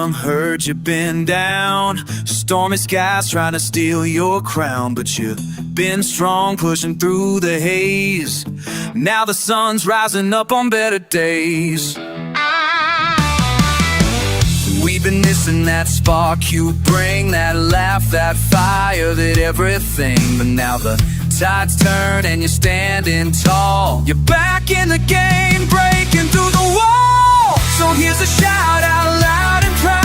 some heard you've been down. Stormy skies trying to steal your crown, but you've been strong, pushing through the haze. Now the sun's rising up on better days. We've been missing that spark you bring, that laugh, that fire, that everything. But now the tide's turned and you're standing tall. You're back in the game, breaking through the wall. So here's a shout out loud and proud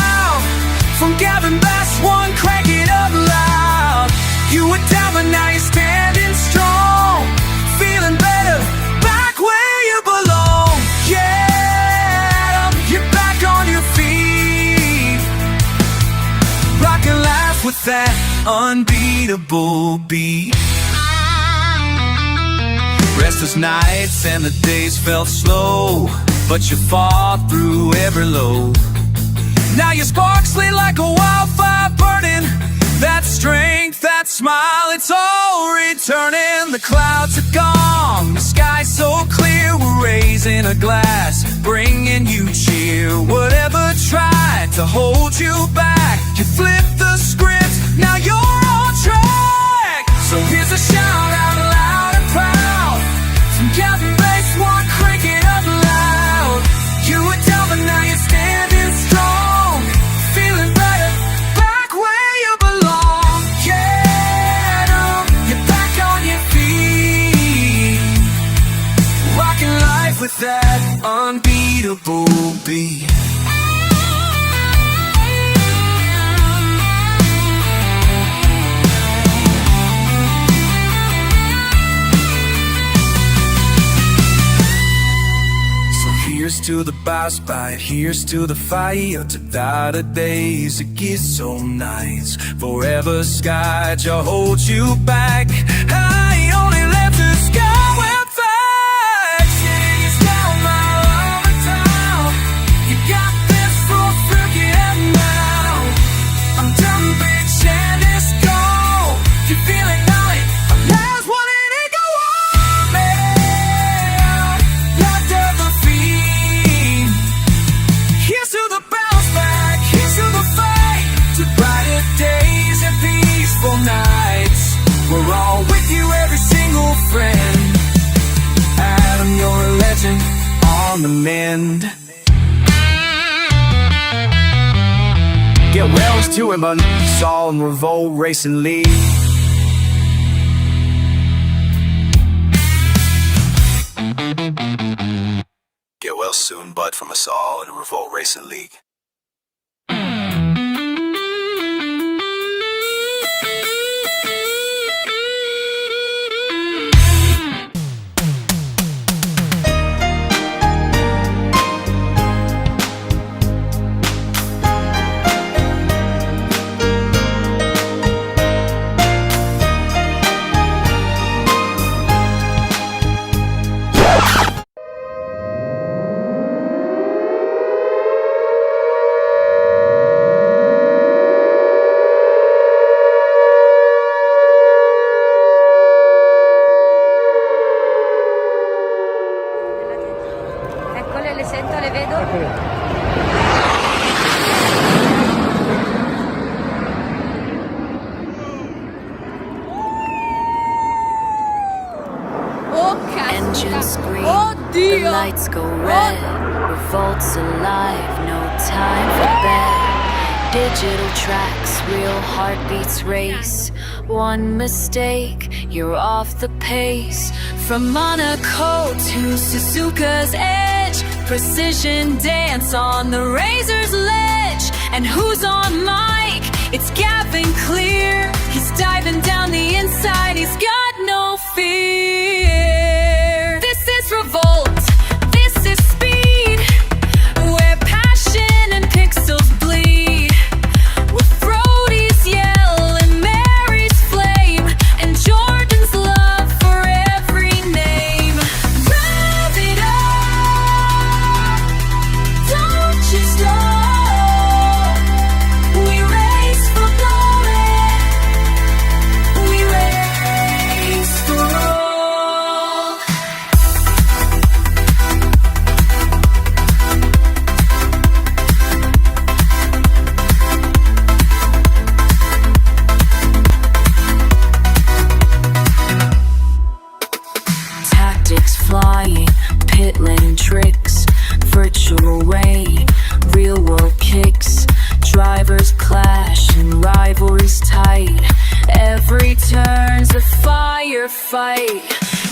from Gavin Bass, one, crank it up loud. You were down but now you're standing strong, feeling better, back where you belong. Yeah, you're back on your feet, rocking life with that unbeatable beat. Restless nights and the days felt slow, but you fought through every low. Now your sparks lit like a wildfire burning. That strength, that smile, it's all returning. The clouds are gone, the sky's so clear. We're raising a glass, bringing you cheer. Whatever tried to hold you back, you flipped the script, now you're on track. So here's a shout out loud and proud from Captain Bass, one, crank it up loud. You were down but now you're standing strong, feeling better, back where you belong. Yeah, you're back on your feet, rocking life with that unbeatable beat. Here's to the boss fight, here's to the fire, to the days it gets so nice. Forever sky to hold you back. I only left the sky with facts. Yeah, you down my over town. You got this for forget now. I'm done, bitch, and it's gone. You feeling naughty? Last one in it, go on, man. Locked up the feet. Here's to the bounce back, here's to the fight, to brighter days and peaceful nights. We're all with you, every single friend. Adam, you're a legend on the mend. Get Wells to him, Saul and Revolt Race and League. Get well soon, bud, from us all in a Revolt Racing League. Le sento, le vedo. Oh, Engines scream, Oddio! the lights go red. Revolt's alive, no time for bed. Digital tracks, real heartbeats race. One mistake, you're off the pace. From Monaco to Suzuka's edge, precision dance on the razor's ledge. And who's on mic? It's Gavin Clear. He's diving down the inside, he's got no fear. This is Revolt, this is speed, where passion and pixels bleed. With Brody's yell and Mary's flame, and Jordan's love for every name. Rev it up, don't you stop. We race for glory. fight.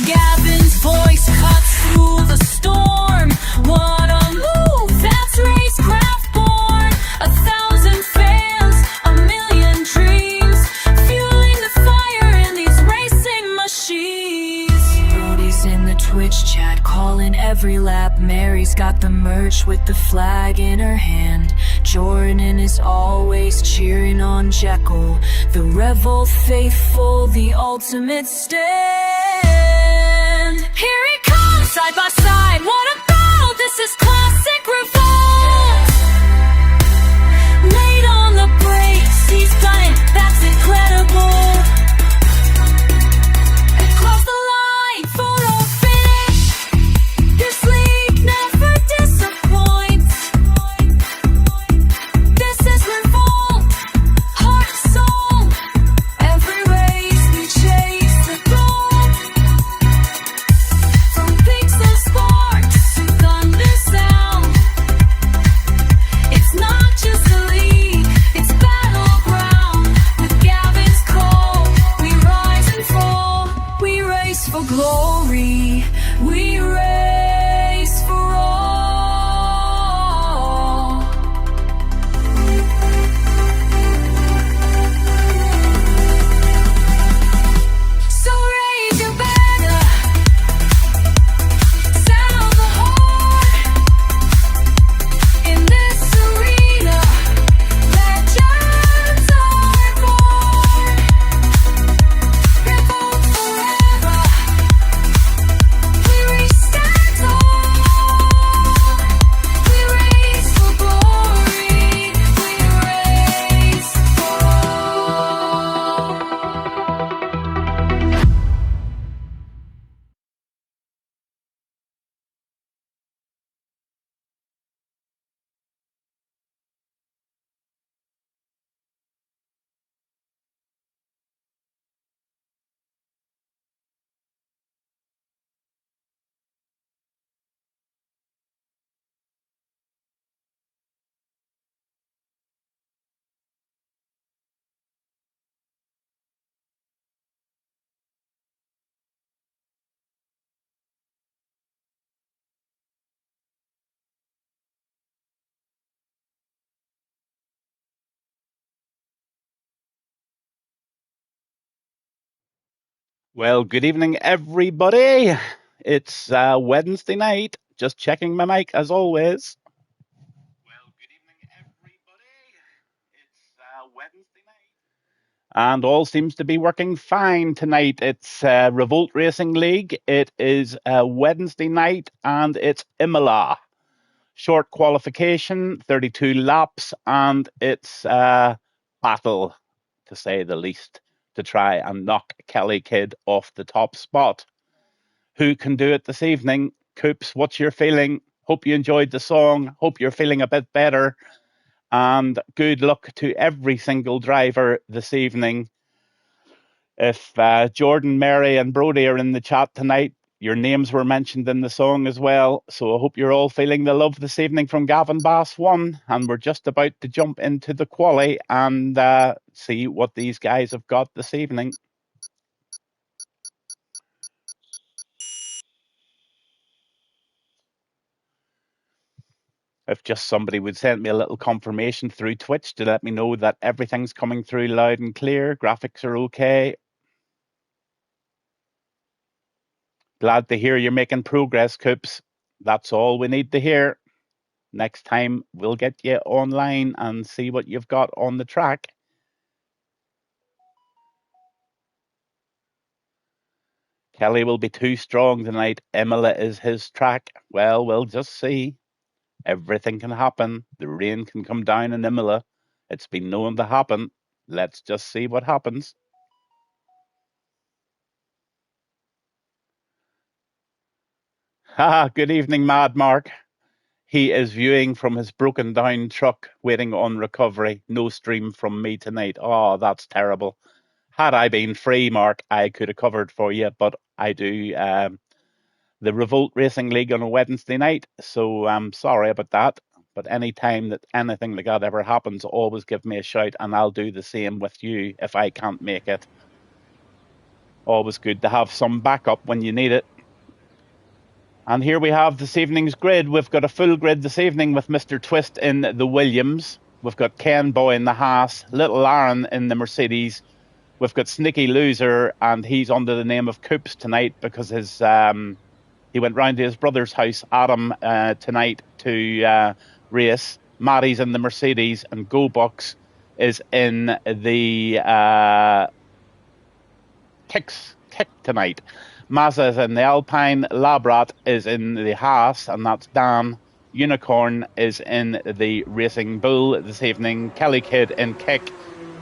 Gavin's voice cuts through the storm. Wanna move? That's racecraft born. 1,000 fans, a million dreams, fueling the fire in these racing machines. Brody's in the Twitch chat, calling every lap. Mary's got the merch with the flag in her hand. Jordan is always cheering on Jekyll. The Revolt faithful, the ultimate stand. Here he comes, side by side. What a battle! This is classic Revolt. Late on the brakes, he's done it. That's incredible. Across the line, photo finish. This league never disappoints. This is Revolt, heart and soul. Every race we chase the goal. From peaks and sparks to thunder sound. It's not just a league, it's battleground. With Gavin's call, we rise and fall. We race for glory. We race for all. So raise your banner, sound the horn. In this arena, legends are born. Revolt forever, we stand tall. We race for glory, we race for all. Well, good evening, everybody. It's Wednesday night. Just checking my mic as always. Well, good evening, everybody. It's Wednesday night. And all seems to be working fine tonight. It's Revolt Racing League. It is Wednesday night and it's Imola. Short qualification, 32 laps, and it's battle, to say the least, to try and knock Kelly Kidd off the top spot. Who can do it this evening? Coops, what's your feeling? Hope you enjoyed the song. Hope you're feeling a bit better. And good luck to every single driver this evening. If Jordan, Mary, and Brody are in the chat tonight, your names were mentioned in the song as well. So I hope you're all feeling the love this evening from Gavin Bass 1. And we're just about to jump into the quali and see what these guys have got this evening. If just somebody would send me a little confirmation through Twitch to let me know that everything's coming through loud and clear, graphics are okay. Glad to hear you're making progress, Coops. That's all we need to hear. Next time, we'll get you online and see what you've got on the track. Kelly will be too strong tonight. Imola is his track. Well, we'll just see. Everything can happen. The rain can come down in Imola. It's been known to happen. Let's just see what happens. Good evening, Mad Mark. He is viewing from his broken down truck, waiting on recovery. No stream from me tonight. Oh, that's terrible. Had I been free, Mark, I could have covered for you, but I do the Revolt Racing League on a Wednesday night, so I'm sorry about that. But any time that anything like that ever happens, always give me a shout, and I'll do the same with you if I can't make it. Always good to have some backup when you need it. And here we have this evening's grid. We've got a full grid this evening with Mr. Twist in the Williams. We've got Ken Boy in the Haas, Little Aaron in the Mercedes. We've got Sneaky Loser, and he's under the name of Coops tonight because his he went round to his brother's house, Adam, tonight to race. Matty's in the Mercedes, and Go Bucks is in the Kick tonight. Mazza is in the Alpine, Labrat is in the Haas, and that's Dan. Unicorn is in the Racing Bull this evening. Kelly Kidd in Kick.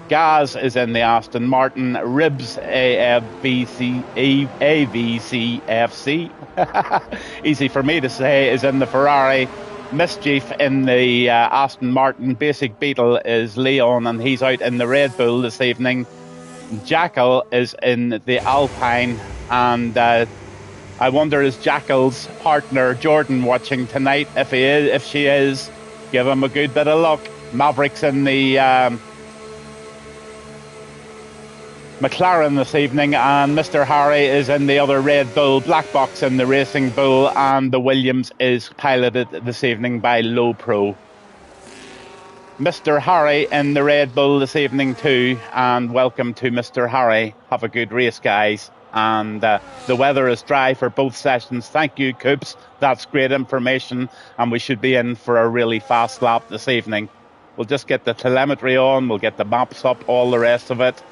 Gaz is in the Aston Martin. Ribs AVCFC easy for me to say, is in the Ferrari. Mischief in the Aston Martin. Basic Beetle is Leon, and he's out in the Red Bull this evening. Jackal is in the Alpine, and I wonder, is Jackal's partner Jordan watching tonight? If he is, if she is, give him a good bit of luck. Maverick's in the McLaren this evening, and Mr. Harry is in the other Red Bull. Black Box in the Racing Bull, and the Williams is piloted this evening by Low Pro. Mr. Harry in the Red Bull this evening too, and welcome to Mr. Harry. Have a good race, guys. And the weather is dry for both sessions. Thank you, Coops. That's great information, and we should be in for a really fast lap this evening. We'll just get the telemetry on, we'll get the maps up, all the rest of it.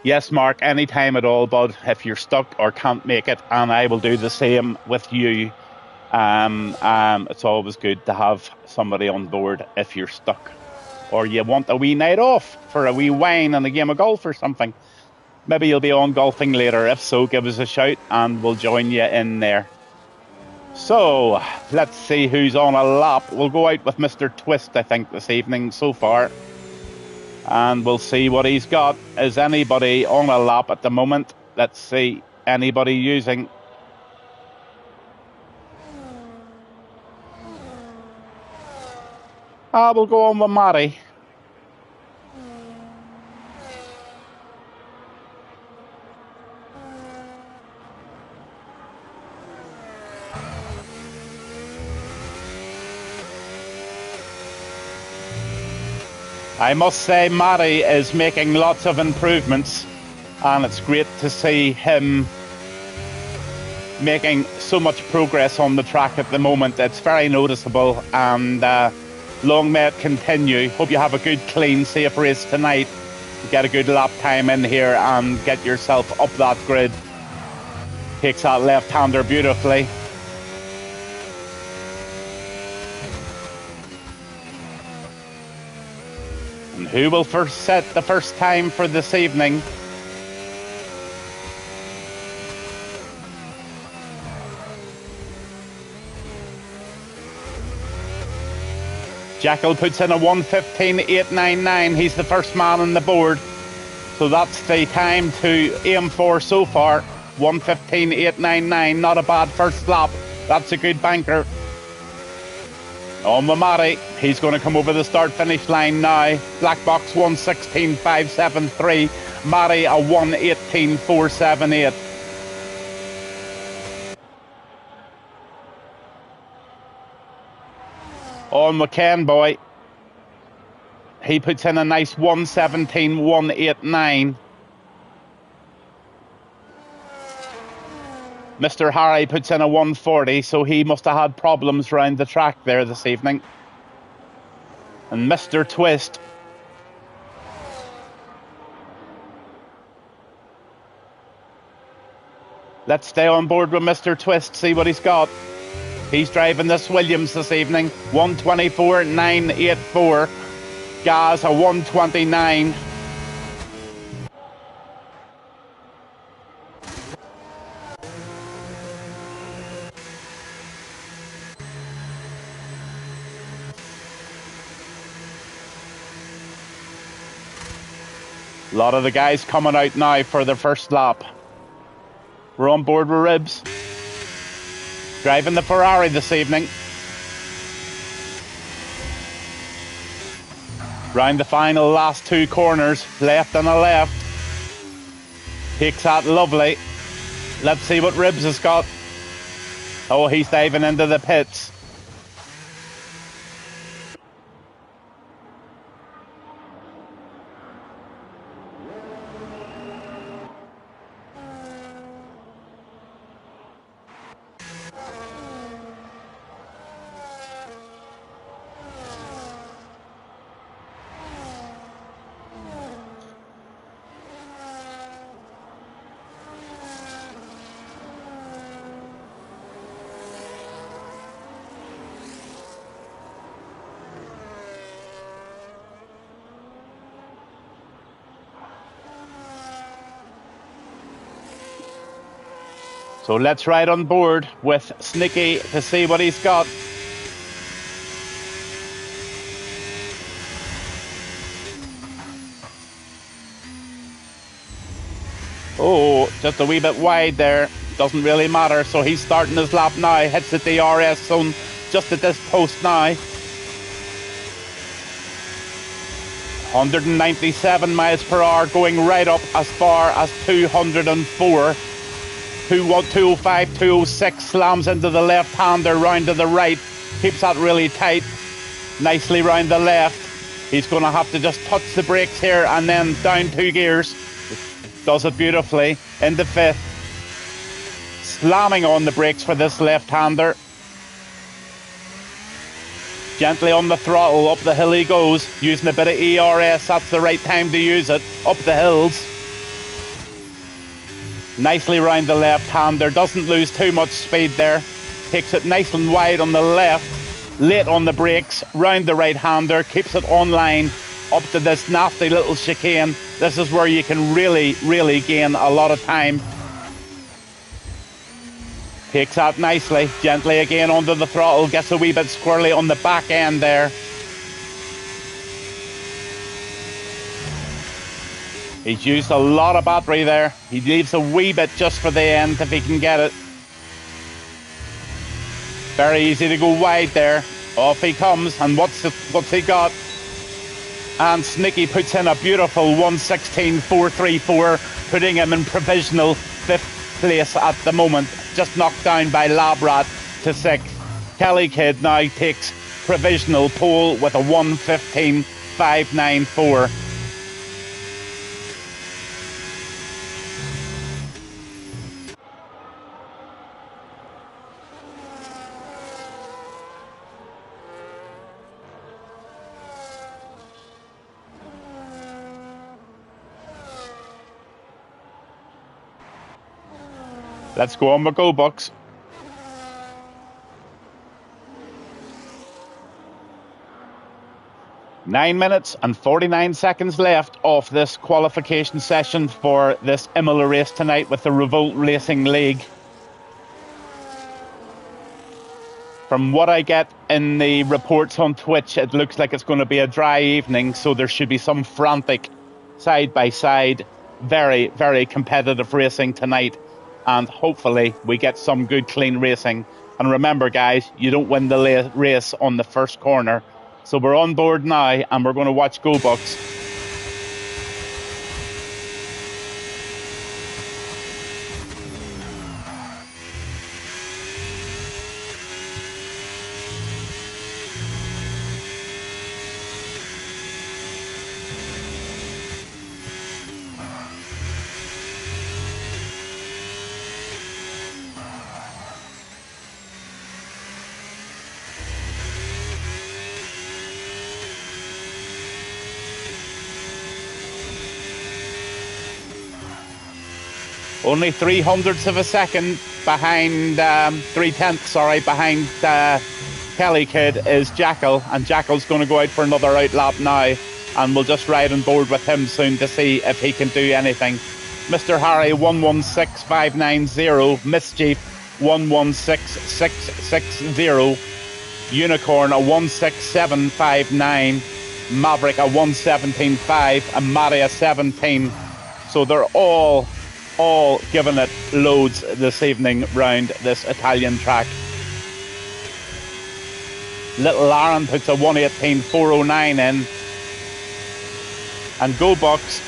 Yes, Mark, any time at all, bud, if you're stuck or can't make it, and I will do the same with you. It's always good to have somebody on board if you're stuck or you want a wee night off for a wee wine and a game of golf or something. Maybe you'll be on golfing later. If so, give us a shout and we'll join you in there. So let's see who's on a lap. We'll go out with Mr. Twist, I think, this evening so far, and we'll see what he's got. Is anybody on a lap at the moment? Let's see. Anybody using? We'll go on with Matty. I must say Matty is making lots of improvements, and it's great to see him making so much progress on the track at the moment. It's very noticeable, and long may it continue. Hope you have a good, clean, safe race tonight. Get a good lap time in here and get yourself up that grid. Takes that left-hander beautifully. And who will first set the first time for this evening? Jackal puts in a 1:15.899. He's the first man on the board. So that's the time to aim for so far. 1:15.899. Not a bad first lap. That's a good banker. On with Matty. He's going to come over the start-finish line now. Black Box 1:16.573. Matty a 1:18.478. On with Ken Boy. He puts in a nice 1:17.189. Mr. Harry puts in a 1:40, so he must have had problems around the track there this evening. And Mr. Twist. Let's stay on board with Mr. Twist, see what he's got. He's driving this Williams this evening. 1:24.984. Gaz a 1:29. A lot of the guys coming out now for their first lap. We're on board with Ribs. Driving the Ferrari this evening. Round the final last two corners, left and a left. Takes that lovely. Let's see what Ribs has got. Oh, he's diving into the pits. So let's ride on board with Snicky to see what he's got. Oh, just a wee bit wide there. Doesn't really matter. So he's starting his lap now. Hits the DRS zone just at this post now. 197 miles per hour, going right up as far as 204. 205, 206, slams into the left-hander, round to the right, keeps that really tight, nicely round the left. He's going to have to just touch the brakes here and then down 2 gears. Does it beautifully into 5th. Slamming on the brakes for this left-hander. Gently on the throttle, up the hill he goes, using a bit of ERS, that's the right time to use it, up the hills. Nicely round the left-hander, doesn't lose too much speed there. Takes it nice and wide on the left, late on the brakes, round the right-hander, keeps it on line, up to this nasty little chicane. This is where you can really, really gain a lot of time. Takes that nicely, gently again onto the throttle, gets a wee bit squirrely on the back end there. He's used a lot of battery there. He leaves a wee bit just for the end if he can get it. Very easy to go wide there. Off he comes, and what's he got? And Snicky puts in a beautiful 1:16.434, putting him in provisional 5th place at the moment. Just knocked down by Labrat to 6th. Kelly Kidd now takes provisional pole with a 1:15.594. Let's go on the go box. Nine minutes and 49 seconds left off this qualification session for this Imola race tonight with the Revolt Racing League. From what I get in the reports on Twitch, it looks like it's going to be a dry evening, so there should be some frantic side-by-side, very, very competitive racing tonight. And hopefully we get some good clean racing. And remember guys, you don't win the race on the first corner. So we're on board now and we're going to watch Go Bucks. Only 3/100ths of a second behind, 3/10, behind Kelly Kidd is Jackal, and Jackal's going to go out for another outlap now, and we'll just ride on board with him soon to see if he can do anything. Mr. Harry 116590, Mischief 116660, Unicorn a 16759, Maverick a 117.5, and Maria 17. So they're all giving it loads this evening round this Italian track. Little Aaron puts a 118.409 in. And Go Bucks,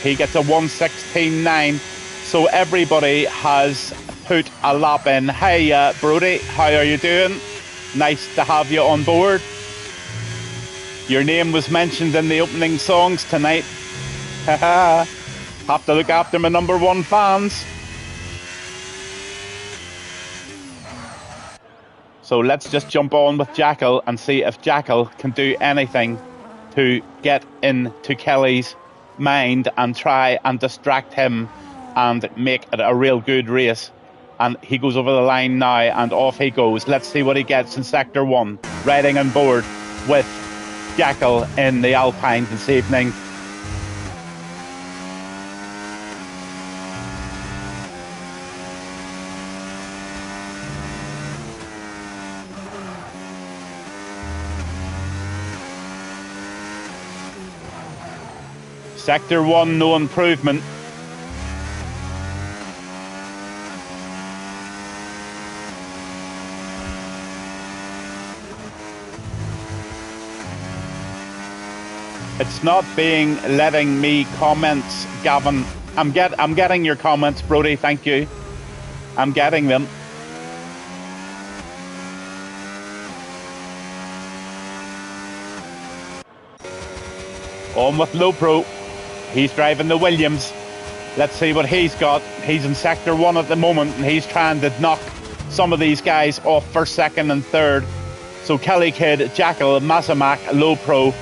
he gets a 1:16.9. So everybody has put a lap in. Hey, Brody, how are you doing? Nice to have you on board. Your name was mentioned in the opening songs tonight. Have to look after my #1 fans. So let's just jump on with Jackal and see if Jackal can do anything to get into Kelly's mind and try and distract him and make it a real good race. And he goes over the line now and off he goes. Let's see what he gets in Sector 1. Riding on board with Jackal in the Alpine this evening. Sector 1, no improvement. It's not letting me comments, Gavin. I'm getting your comments, Brody, thank you. I'm getting them. On with Low Pro. He's driving the Williams. Let's see what he's got. He's in Sector 1 at the moment and he's trying to knock some of these guys off first, second and third. So Kelly Kid, Jackal, Mazamak, Low Pro,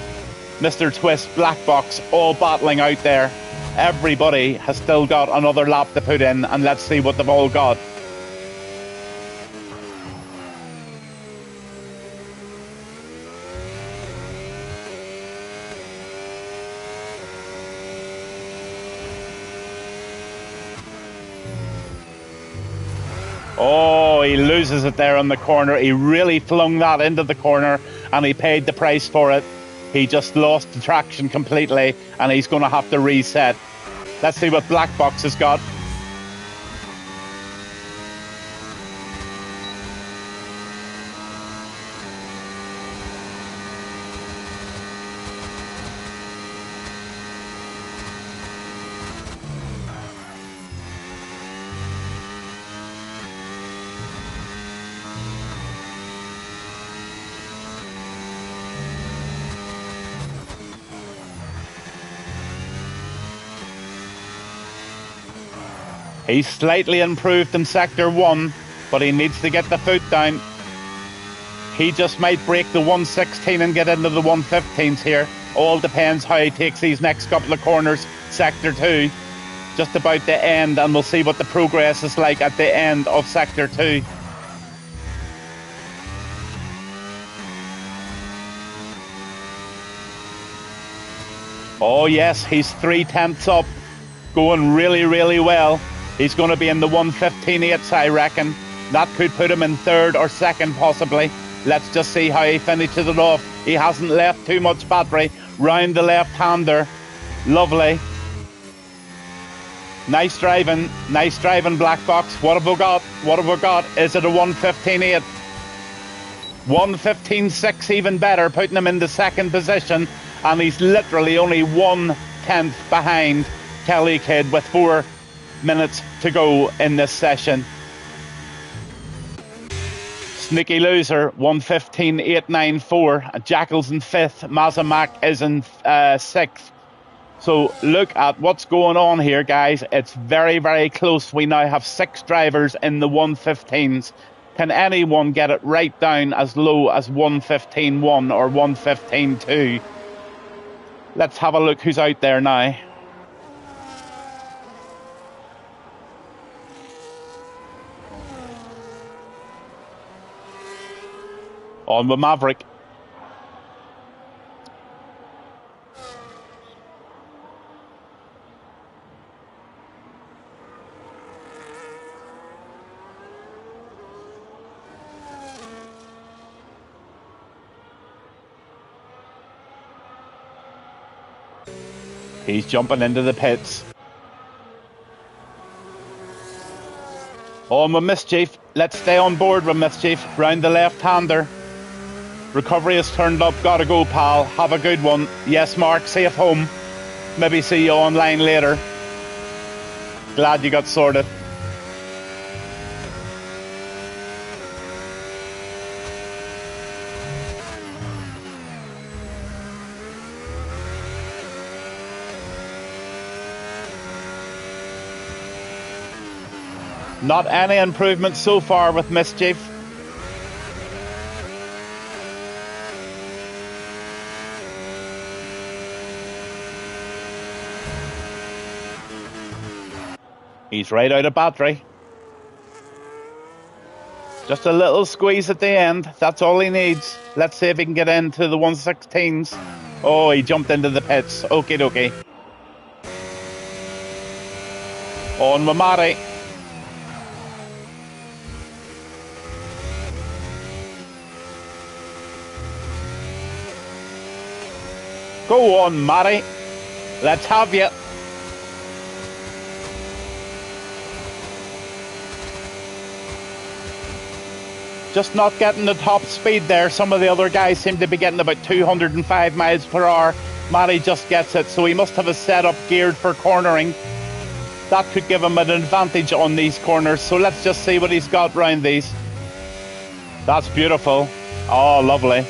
Mr. Twist, Black Box, all battling out there. Everybody has still got another lap to put in and let's see what they've all got. Oh, he loses it there on the corner. He really flung that into the corner and he paid the price for it. He just lost the traction completely and he's going to have to reset. Let's see what Black Box has got. He's slightly improved in Sector 1, but he needs to get the foot down. He just might break the 1:16 and get into the 1:15s here. All depends how he takes these next couple of corners. Sector 2, just about the end, and we'll see what the progress is like at the end of Sector 2. Oh yes, he's 3/10 up, going really, really well. He's going to be in the 1:15.8, I reckon. That could put him in third or second, possibly. Let's just see how he finishes it off. He hasn't left too much battery. Round the left-hander. Lovely. Nice driving, Black Box. What have we got? What have we got? Is it a 1:15.8? 1:15.6, even better, putting him in the second position. And he's literally only 1/10 behind Kelly Kid with 4 minutes to go in this session. Sneaky loser, 1:15.894. Jackal's in 5th. Mazamak is in 6th. So look at what's going on here, guys. It's very, very close. We now have 6 drivers in the 1:15s. Can anyone get it right down as low as 1:15.1 or 1:15.2? Let's have a look who's out there now. On with Maverick. He's jumping into the pits. On with Mischief. Let's stay on board with Mischief. Round the left-hander. Recovery has turned up. Gotta go, pal. Have a good one. Yes, Mark, safe home. Maybe see you online later. Glad you got sorted. Not any improvement so far with Mischief. He's right out of battery. Just a little squeeze at the end. That's all he needs. Let's see if he can get into the 116s. Oh, he jumped into the pits. Okie dokie. On with Mari. Go on, Mari. Let's have you. Just not getting the top speed there. Some of the other guys seem to be getting about 205 miles per hour. Mari just gets it, so he must have a setup geared for cornering. That could give him an advantage on these corners. So let's just see what he's got round these. That's beautiful. Oh, lovely.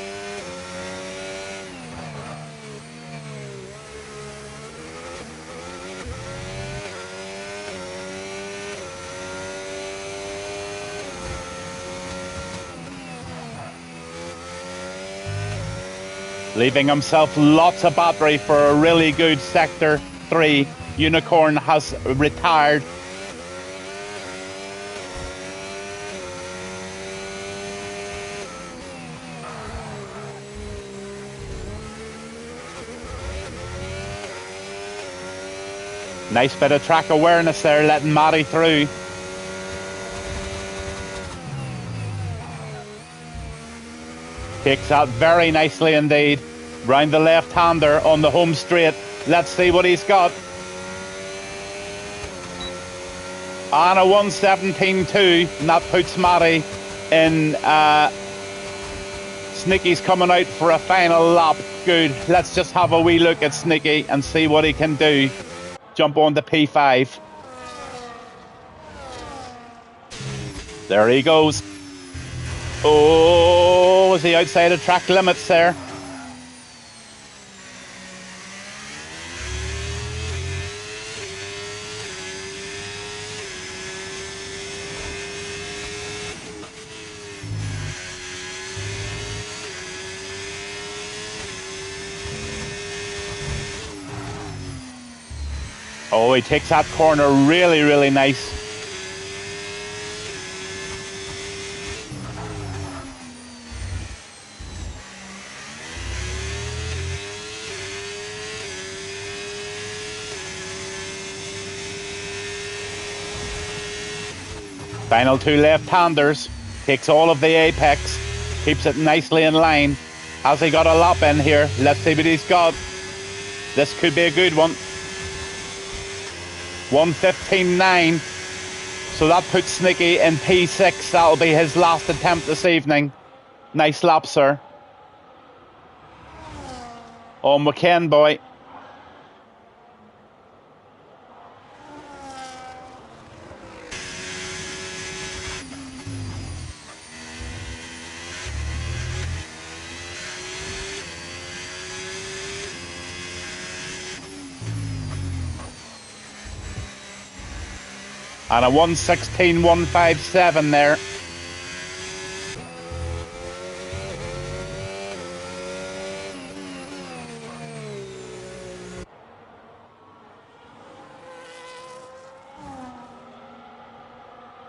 Leaving himself lots of battery for a really good Sector 3. Unicorn has retired. Nice bit of track awareness there, letting Mari through. Takes that very nicely indeed. Round the left-hander on the home straight. Let's see what he's got. And a 117.2, and that puts Mari in. Sneaky's coming out for a final lap. Good. Let's just have a wee look at Sneaky and see what he can do. Jump on the P5. There he goes. Oh, was he outside of track limits there? Oh, he takes that corner really, really nice. Final two left-handers. Takes all of the apex. Keeps it nicely in line. Has he got a lap in here? Let's see what he's got. This could be a good one. 1:15.9. So that puts Sneaky in P6. That'll be his last attempt this evening. Nice lap, sir. Oh, McKen boy. And a 1:16.157 there.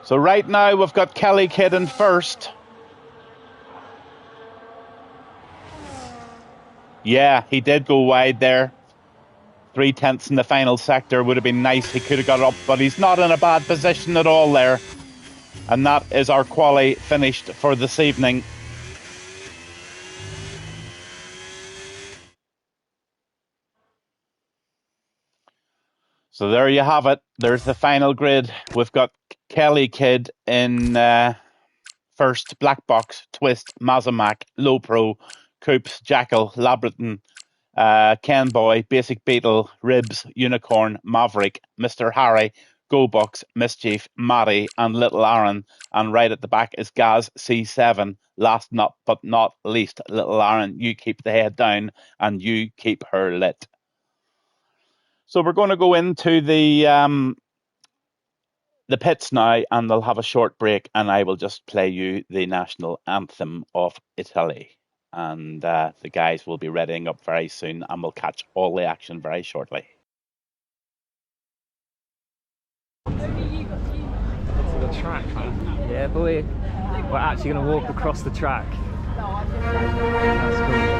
So right now we've got Kelly Kidd in first. Yeah, he did go wide there. 3/10 in the final sector would have been nice. He could have got up, but he's not in a bad position at all there. And that is our quali finished for this evening. So there you have it. There's the final grid. We've got Kelly Kidd in First, Black Box, Twist, Mazimak, Low Pro, Coops, Jackal, Labraton, Ken Boy, Basic Beetle, Ribs, Unicorn, Maverick, Mr. Harry, Go Bucks, Mischief, Matty, and Little Aaron. And right at the back is Gaz C7. Last but not least, Little Aaron, you keep the head down and you keep her lit. So we're going to go into the pits now, and they'll have a short break, and I will just play you the national anthem of Italy. And the guys will be readying up very soon, and we'll catch all the action very shortly. To the track, man. Yeah, boy. We're actually going to walk across the track. That's cool.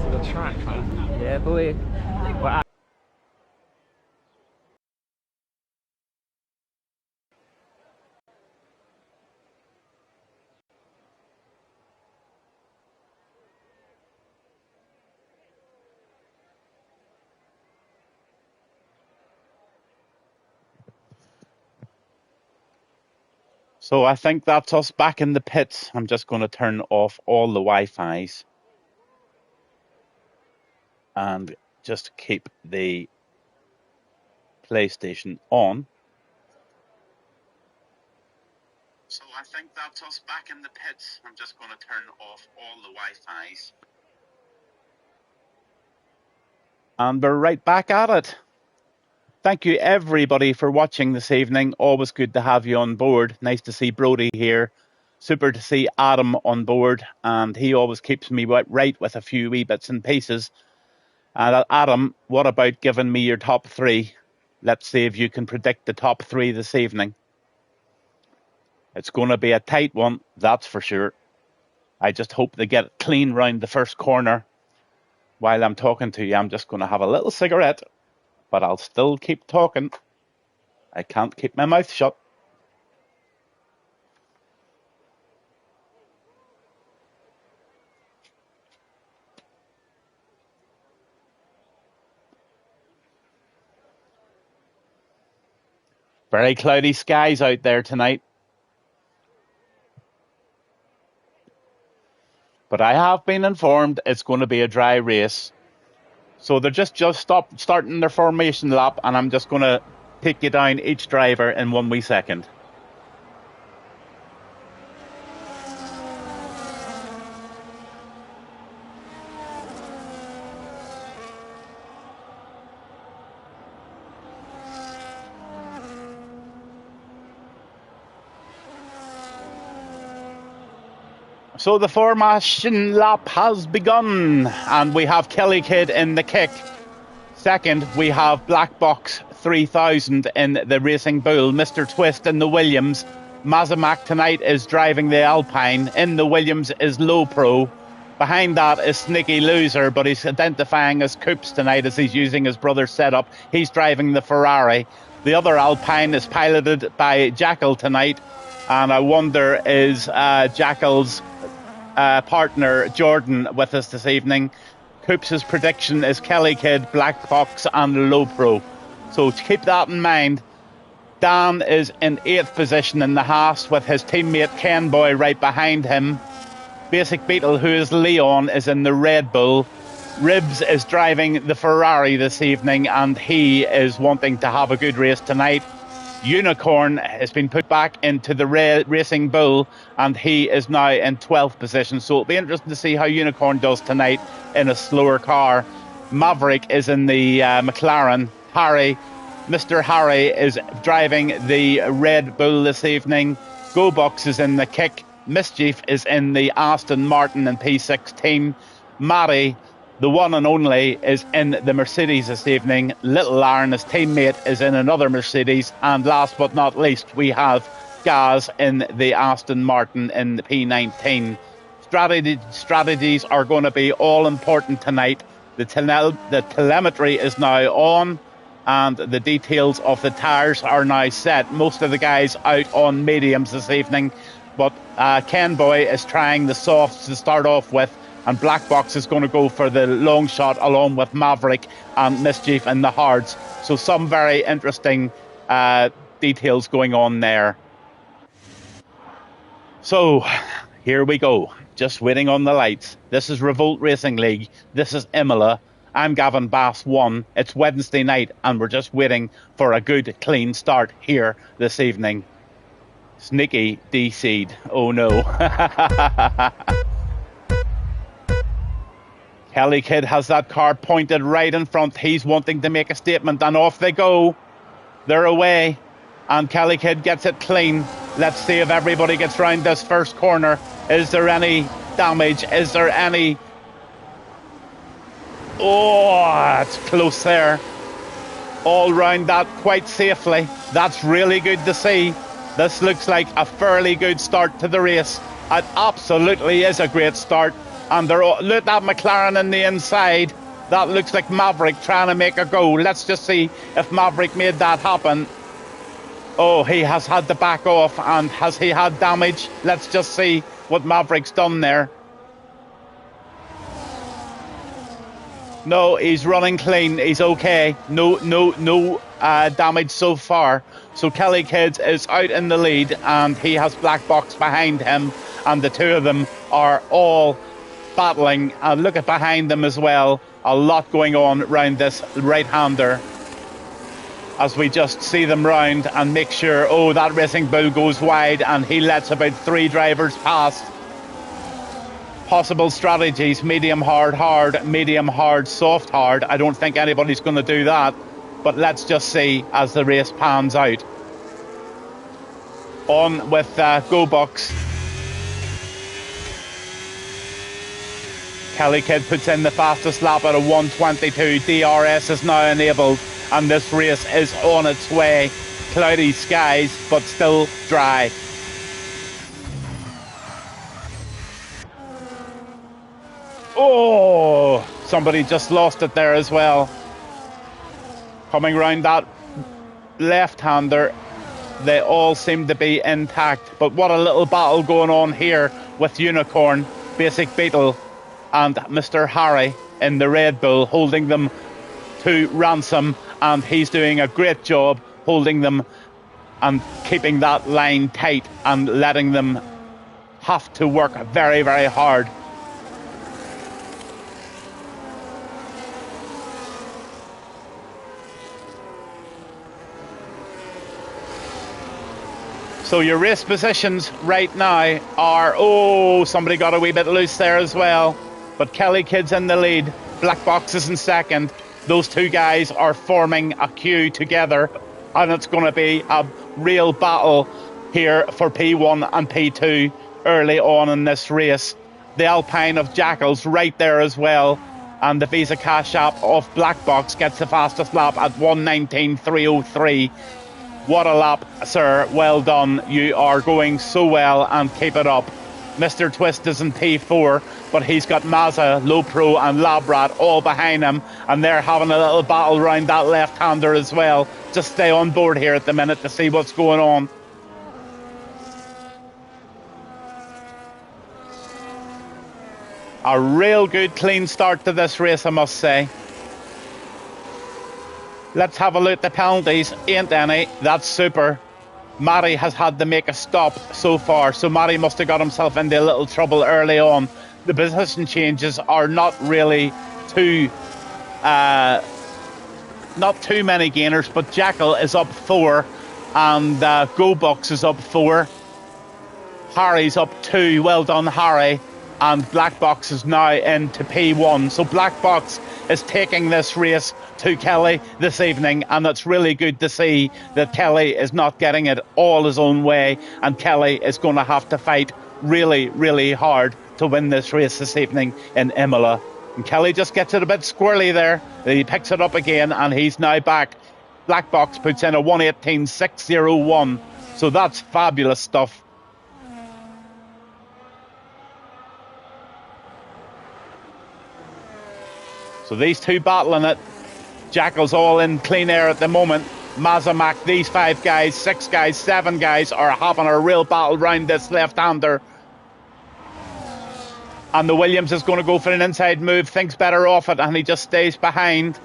To the track, man. Yeah, boy. We're So I think that's us back in the pits. I'm just going to turn off all the Wi-Fis and just keep the PlayStation on. So I think that's us back in the pits. I'm just going to turn off all the Wi-Fis. And we're right back at it. Thank you everybody for watching this evening. Always good to have you on board. Nice to see Brody here. Super to see Adam on board, and he always keeps me right with a few wee bits and pieces. And Adam, what about giving me your top three? Let's see if you can predict the top three this evening. It's going to be a tight one, that's for sure. I just hope they get clean round the first corner. While I'm talking to you, I'm just going to have a little cigarette, but I'll still keep talking. I can't keep my mouth shut. Very cloudy skies out there tonight. But I have been informed it's going to be a dry race. So they're just starting their formation lap, and I'm just going to take you down each driver in 1 wee second. So the formation lap has begun, and we have Kelly Kidd in the kick. Second, we have Black Box 3000 in the Racing Bull, Mr. Twist in the Williams. Mazamak tonight is driving the Alpine. In the Williams is Low Pro. Behind that is Sneaky Loser, but he's identifying as Coops tonight as he's using his brother's setup. He's driving the Ferrari. The other Alpine is piloted by Jackal tonight, and I wonder, is Jackal's partner Jordan with us this evening? Coops' prediction is Kelly Kidd, Black Box and Low Pro. So to keep that in mind, Dan is in 8th position in the Haas with his teammate Ken Boy right behind him. Basic Beetle, who is Leon, is in the Red Bull. Ribs is driving the Ferrari this evening, and he is wanting to have a good race tonight. Unicorn has been put back into the Racing Bull, and he is now in 12th position. So it'll be interesting to see how Unicorn does tonight in a slower car. Maverick is in the McLaren. Mr. Harry is driving the Red Bull this evening. GoBox is in the kick. Mischief is in the Aston Martin and P16. Matty, the one and only, is in the Mercedes this evening. Little Aaron, his teammate, is in another Mercedes. And last but not least, we have Gaz in the Aston Martin in the P19. Strategies are going to be all important tonight. The telemetry is now on, and the details of the tyres are now set. Most of the guys out on mediums this evening, but Ken Boy is trying the softs to start off with, and Black Box is going to go for the long shot along with Maverick and Mischief in the hards. So some very interesting details going on there. So here we go, just waiting on the lights. This is Revolt Racing League. This is Imola. I'm Gavin Bass 1. It's Wednesday night, and we're just waiting for a good, clean start here this evening. Sneaky DC'd. Oh no. Kelly Kidd has that car pointed right in front. He's wanting to make a statement, and off they go. They're away, and Kelly Kidd gets it clean. Let's see if everybody gets round this first corner. Is there any damage? Is there any... Oh, it's close there. All round that quite safely. That's really good to see. This looks like a fairly good start to the race. It absolutely is a great start. And look at that McLaren in the inside. That looks like Maverick trying to make a go. Let's just see if Maverick made that happen. Oh, he has had to back off. And has he had damage? Let's just see what Maverick's done there. No, he's running clean. He's okay. No damage so far. So Kelly Kidd is out in the lead, and he has Black Box behind him, and the two of them are all battling. And look at behind them as well. A lot going on round this right-hander as we just see them round and make sure, oh, that Racing Bull goes wide, and he lets about 3 drivers pass. Possible strategies: medium hard, medium hard, soft hard. I don't think anybody's going to do that, but let's just see as the race pans out. On with GoBox. Kelly Kidd puts in the fastest lap at a 1:22. DRS is now enabled, and this race is on its way. Cloudy skies, but still dry. Oh, somebody just lost it there as well. Coming round that left-hander, they all seem to be intact. But what a little battle going on here with Unicorn, Basic Beetle, and Mr. Harry in the Red Bull, holding them to ransom. And he's doing a great job holding them and keeping that line tight and letting them have to work very, very hard. So your race positions right now are, oh, somebody got a wee bit loose there as well. But Kelly Kidd's in the lead. Black Box is in second. Those two guys are forming a queue together, and it's going to be a real battle here for P1 and P2. early on in this race. The Alpine of Jackals right there as well. And the Visa Cash App of Black Box gets the fastest lap at 1:19.303. What a lap, sir. Well done. You are going so well, and keep it up. Mr. Twist is in P4, but he's got Mazza, Low Pro and Labrat all behind him, and they're having a little battle round that left-hander as well. Just stay on board here at the minute to see what's going on. A real good clean start to this race, I must say. Let's have a look at the penalties. Ain't any. That's super. Matty has had to make a stop so far, so Matty must have got himself into a little trouble early on. The position changes are not really too many gainers, but Jackal is up 4 and Go Box is up 4. Harry's up 2. Well done, Harry. And Black Box is now into P1. So Black Box is taking this race to Kelly this evening, and it's really good to see that Kelly is not getting it all his own way, and Kelly is going to have to fight really, really hard to win this race this evening in Imola. And Kelly just gets it a bit squirrely there. He picks it up again, and he's now back. Black Box puts in a 1:18.601. So that's fabulous stuff. So these two battling it. Jackal's all in clean air at the moment. Mazamak, these 5 guys, 6 guys, 7 guys are having a real battle round this left-hander. And the Williams is going to go for an inside move, thinks better off it, and he just stays behind.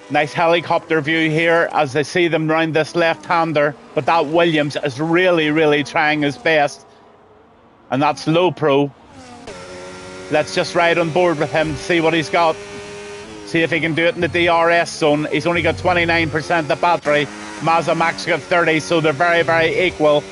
Nice helicopter view here as they see them round this left-hander. But that Williams is really, really trying his best. And that's Low Pro. Let's just ride on board with him, see what he's got. See if he can do it in the DRS zone. He's only got 29% the battery. Mazda Max got 30, so they're very, very equal.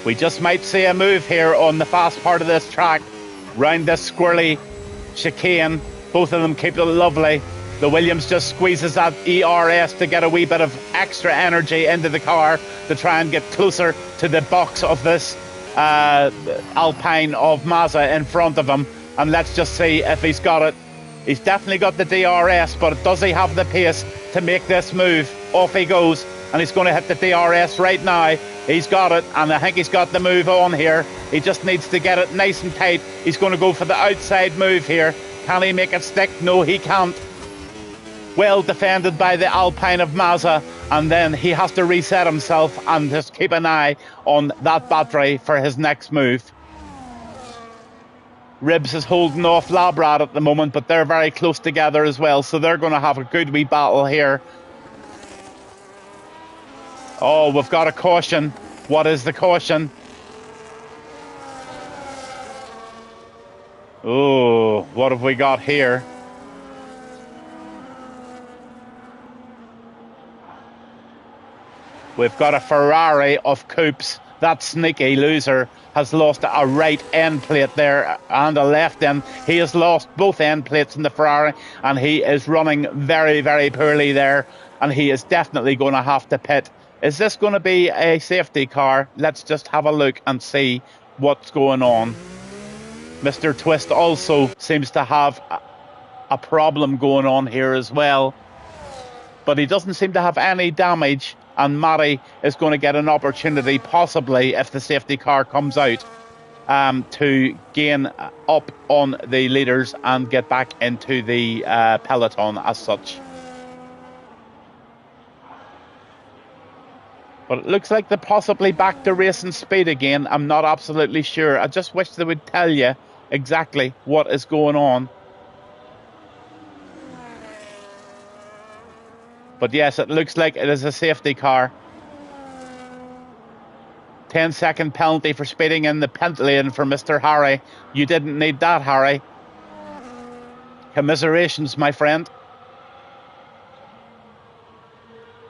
We just might see a move here on the fast part of this track. Round this squirrely chicane. Both of them keep it lovely. The Williams just squeezes that ERS to get a wee bit of extra energy into the car to try and get closer to the box of this Alpine of Mazda in front of him. And let's just see if he's got it. He's definitely got the DRS, but does he have the pace to make this move? Off he goes, and he's going to hit the DRS right now. He's got it, and I think he's got the move on here. He just needs to get it nice and tight. He's going to go for the outside move here. Can he make it stick? No, he can't. Well defended by the Alpine of Mazda, and then he has to reset himself and just keep an eye on that battery for his next move. Ribs is holding off Labrat at the moment, but they're very close together as well, so they're going to have a good wee battle here. Oh, we've got a caution. What is the caution? Oh, what have we got here? We've got a Ferrari of coupes. That sneaky loser has lost a right end plate there and a left end. He has lost both end plates in the Ferrari, and he is running very, very poorly there, and he is definitely going to have to pit. Is this going to be a safety car? Let's just have a look and see what's going on. Mr. Twist also seems to have a problem going on here as well, but he doesn't seem to have any damage. And Matty is going to get an opportunity, possibly, if the safety car comes out, to gain up on the leaders and get back into the peloton as such. But it looks like they're possibly back to racing speed again. I'm not absolutely sure. I just wish they would tell you exactly what is going on. But yes, it looks like it is a safety car. 10-second penalty for speeding in the pit lane for Mr. Harry. You didn't need that, Harry. Commiserations, my friend.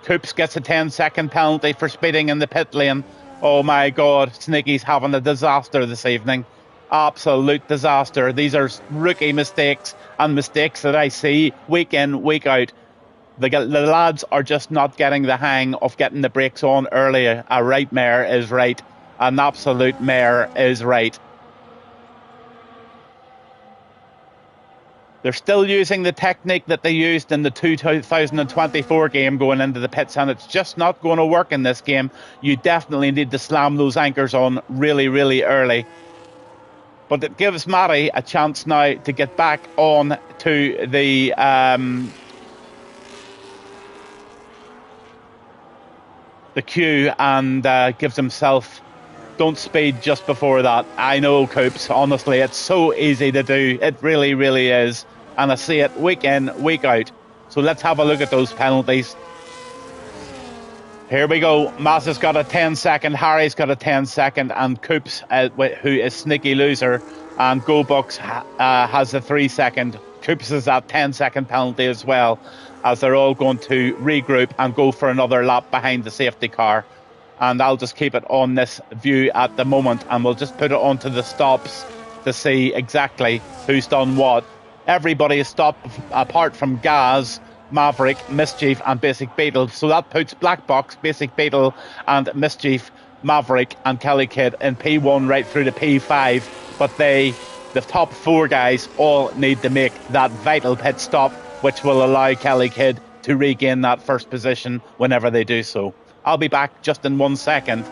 Coops gets a 10-second penalty for speeding in the pit lane. Oh my God, Sneaky's having a disaster this evening. Absolute disaster. These are rookie mistakes and mistakes that I see week in, week out. The lads are just not getting the hang of getting the brakes on early. A right mare is right. An absolute mare is right. They're still using the technique that they used in the 2024 game going into the pits, and it's just not going to work in this game. You definitely need to slam those anchors on really, really early. But it gives Matty a chance now to get back on to the queue and gives himself... Don't speed just before that. I know, Coops, honestly, it's so easy to do. It really, really is. And I see it week in, week out. So let's have a look at those penalties. Here we go. Mazza's got a 10-second, Harry's got a 10-second, and Coops, who is sneaky loser, and Go Bucks has a 3-second. Coops is that 10-second penalty as well, as they're all going to regroup and go for another lap behind the safety car. And I'll just keep it on this view at the moment, and we'll just put it onto the stops to see exactly who's done what. Everybody is stopped apart from Gaz, Maverick, Mischief and Basic Beetle. So that puts Black Box, Basic Beetle and Mischief, Maverick and Kelly Kid in P1 right through to P5. But the top four guys all need to make that vital pit stop, which will allow Kelly Kid to regain that first position whenever they do so. I'll be back just in 1 second.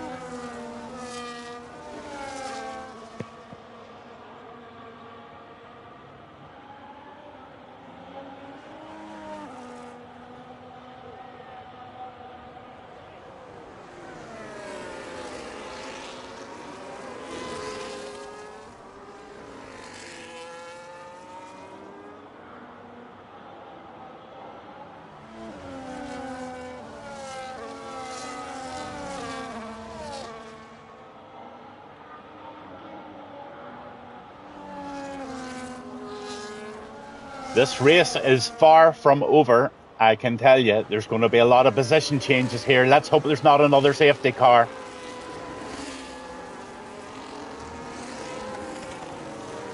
This race is far from over, I can tell you. There's going to be a lot of position changes here. Let's hope there's not another safety car.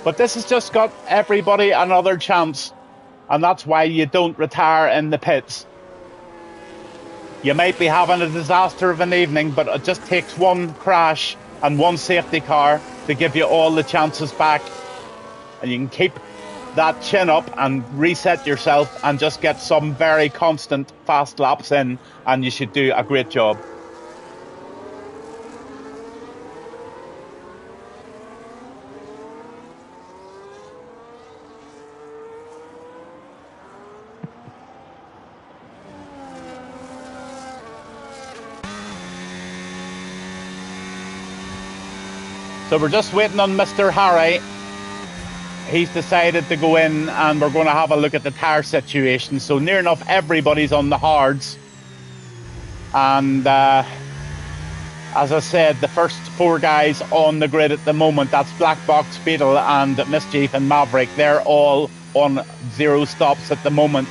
But this has just got everybody another chance, and that's why you don't retire in the pits. You might be having a disaster of an evening, but it just takes one crash and one safety car to give you all the chances back. And you can keep that chin up and reset yourself and just get some very constant fast laps in, and you should do a great job. So we're just waiting on Mr. Harry. He's decided to go in, and we're going to have a look at the tyre situation. So near enough everybody's on the hards. And as I said, the first four guys on the grid at the moment, that's Black Box, Beetle and Mischief and Maverick. They're all on 0 stops at the moment.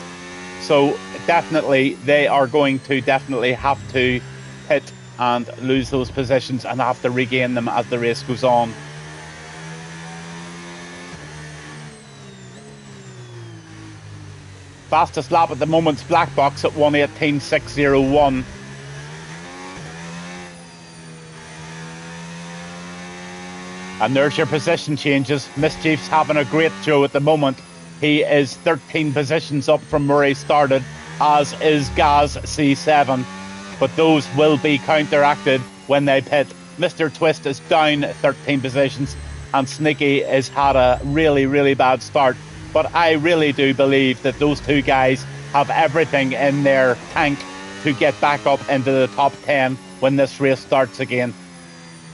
So definitely they are going to have to pit and lose those positions and have to regain them as the race goes on. Fastest lap at the moment's Black Box at 1:18.601. And there's your position changes. Mischief's having a great show at the moment. He is 13 positions up from where he started, as is Gaz C7. But those will be counteracted when they pit. Mr. Twist is down 13 positions, and Sneaky has had a really, really bad start. But I really do believe that those two guys have everything in their tank to get back up into the top 10 when this race starts again.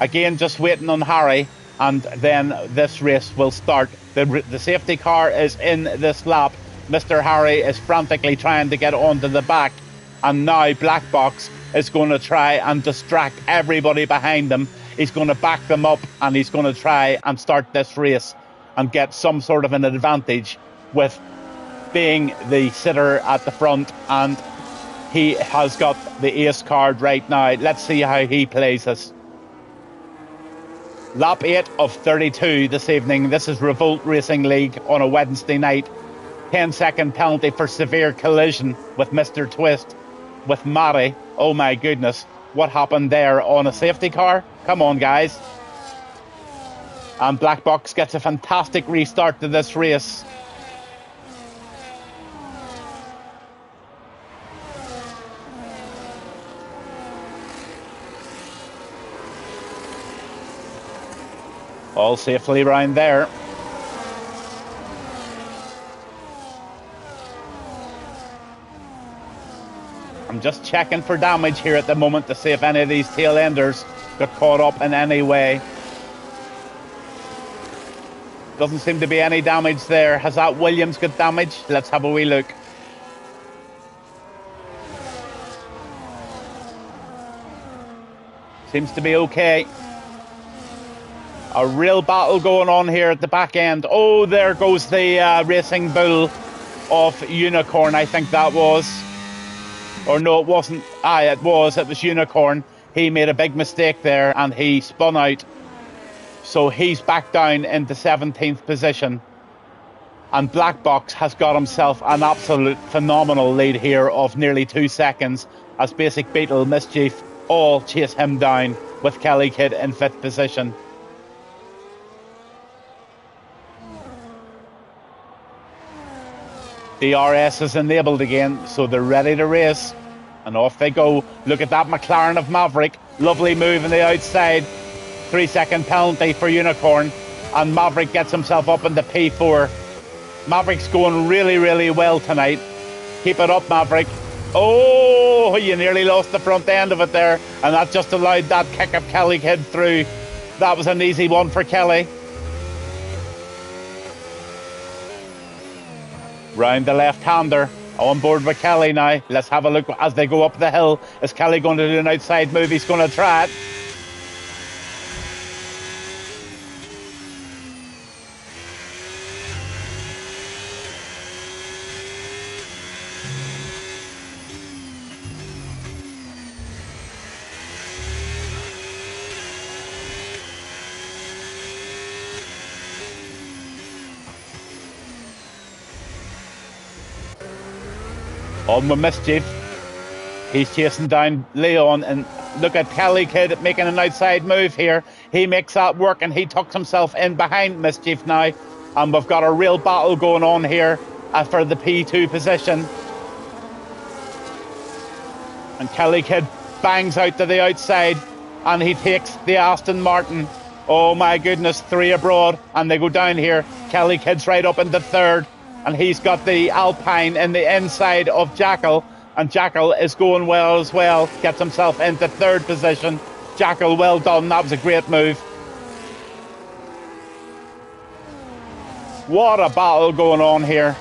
Again, just waiting on Harry, and then this race will start. The safety car is in this lap. Mr. Harry is frantically trying to get onto the back, and now Black Box is going to try and distract everybody behind him. He's going to back them up, and he's going to try and start this race and get some sort of an advantage with being the sitter at the front, and he has got the ace card right now. Let's see how he plays this. Lap 8 of 32 this evening. This is Revolt Racing League on a Wednesday night. 10-second penalty for severe collision with Mr. Twist, with Matty. Oh my goodness, what happened there on a safety car? Come on, guys. And Black Box gets a fantastic restart to this race. All safely round there. I'm just checking for damage here at the moment to see if any of these tail enders got caught up in any way. Doesn't seem to be any damage there. Has that Williams got damage? Let's have a wee look. Seems to be okay. A real battle going on here at the back end. Oh, there goes the Racing Bull of Unicorn, I think that was. Or no, it wasn't. It was Unicorn. He made a big mistake there and he spun out. So he's back down into 17th position. And Black Box has got himself an absolute phenomenal lead here of nearly 2 seconds as Basic Beetle, Mischief all chase him down with Kelly Kid in 5th position. DRS is enabled again, so they're ready to race. And off they go. Look at that McLaren of Maverick. Lovely move on the outside. 3-second penalty for Unicorn. And Maverick gets himself up into P4. Maverick's going really, really well tonight. Keep it up, Maverick. Oh, you nearly lost the front end of it there. And that just allowed that kick of Kelly Kid through. That was an easy one for Kelly. Round the left-hander, on board with Kelly now. Let's have a look as they go up the hill. Is Kelly going to do an outside move? He's going to try it. On with Mischief. He's chasing down Leon, and look at Kelly Kid making an outside move here. He makes that work and he tucks himself in behind Mischief now. And we've got a real battle going on here for the P2 position. And Kelly Kid bangs out to the outside and he takes the Aston Martin. Oh my goodness, 3 abroad and they go down here. Kelly Kid's right up into 3rd. And he's got the Alpine in the inside of Jackal. And Jackal is going well as well. Gets himself into 3rd position. Jackal, well done. That was a great move. What a battle going on here.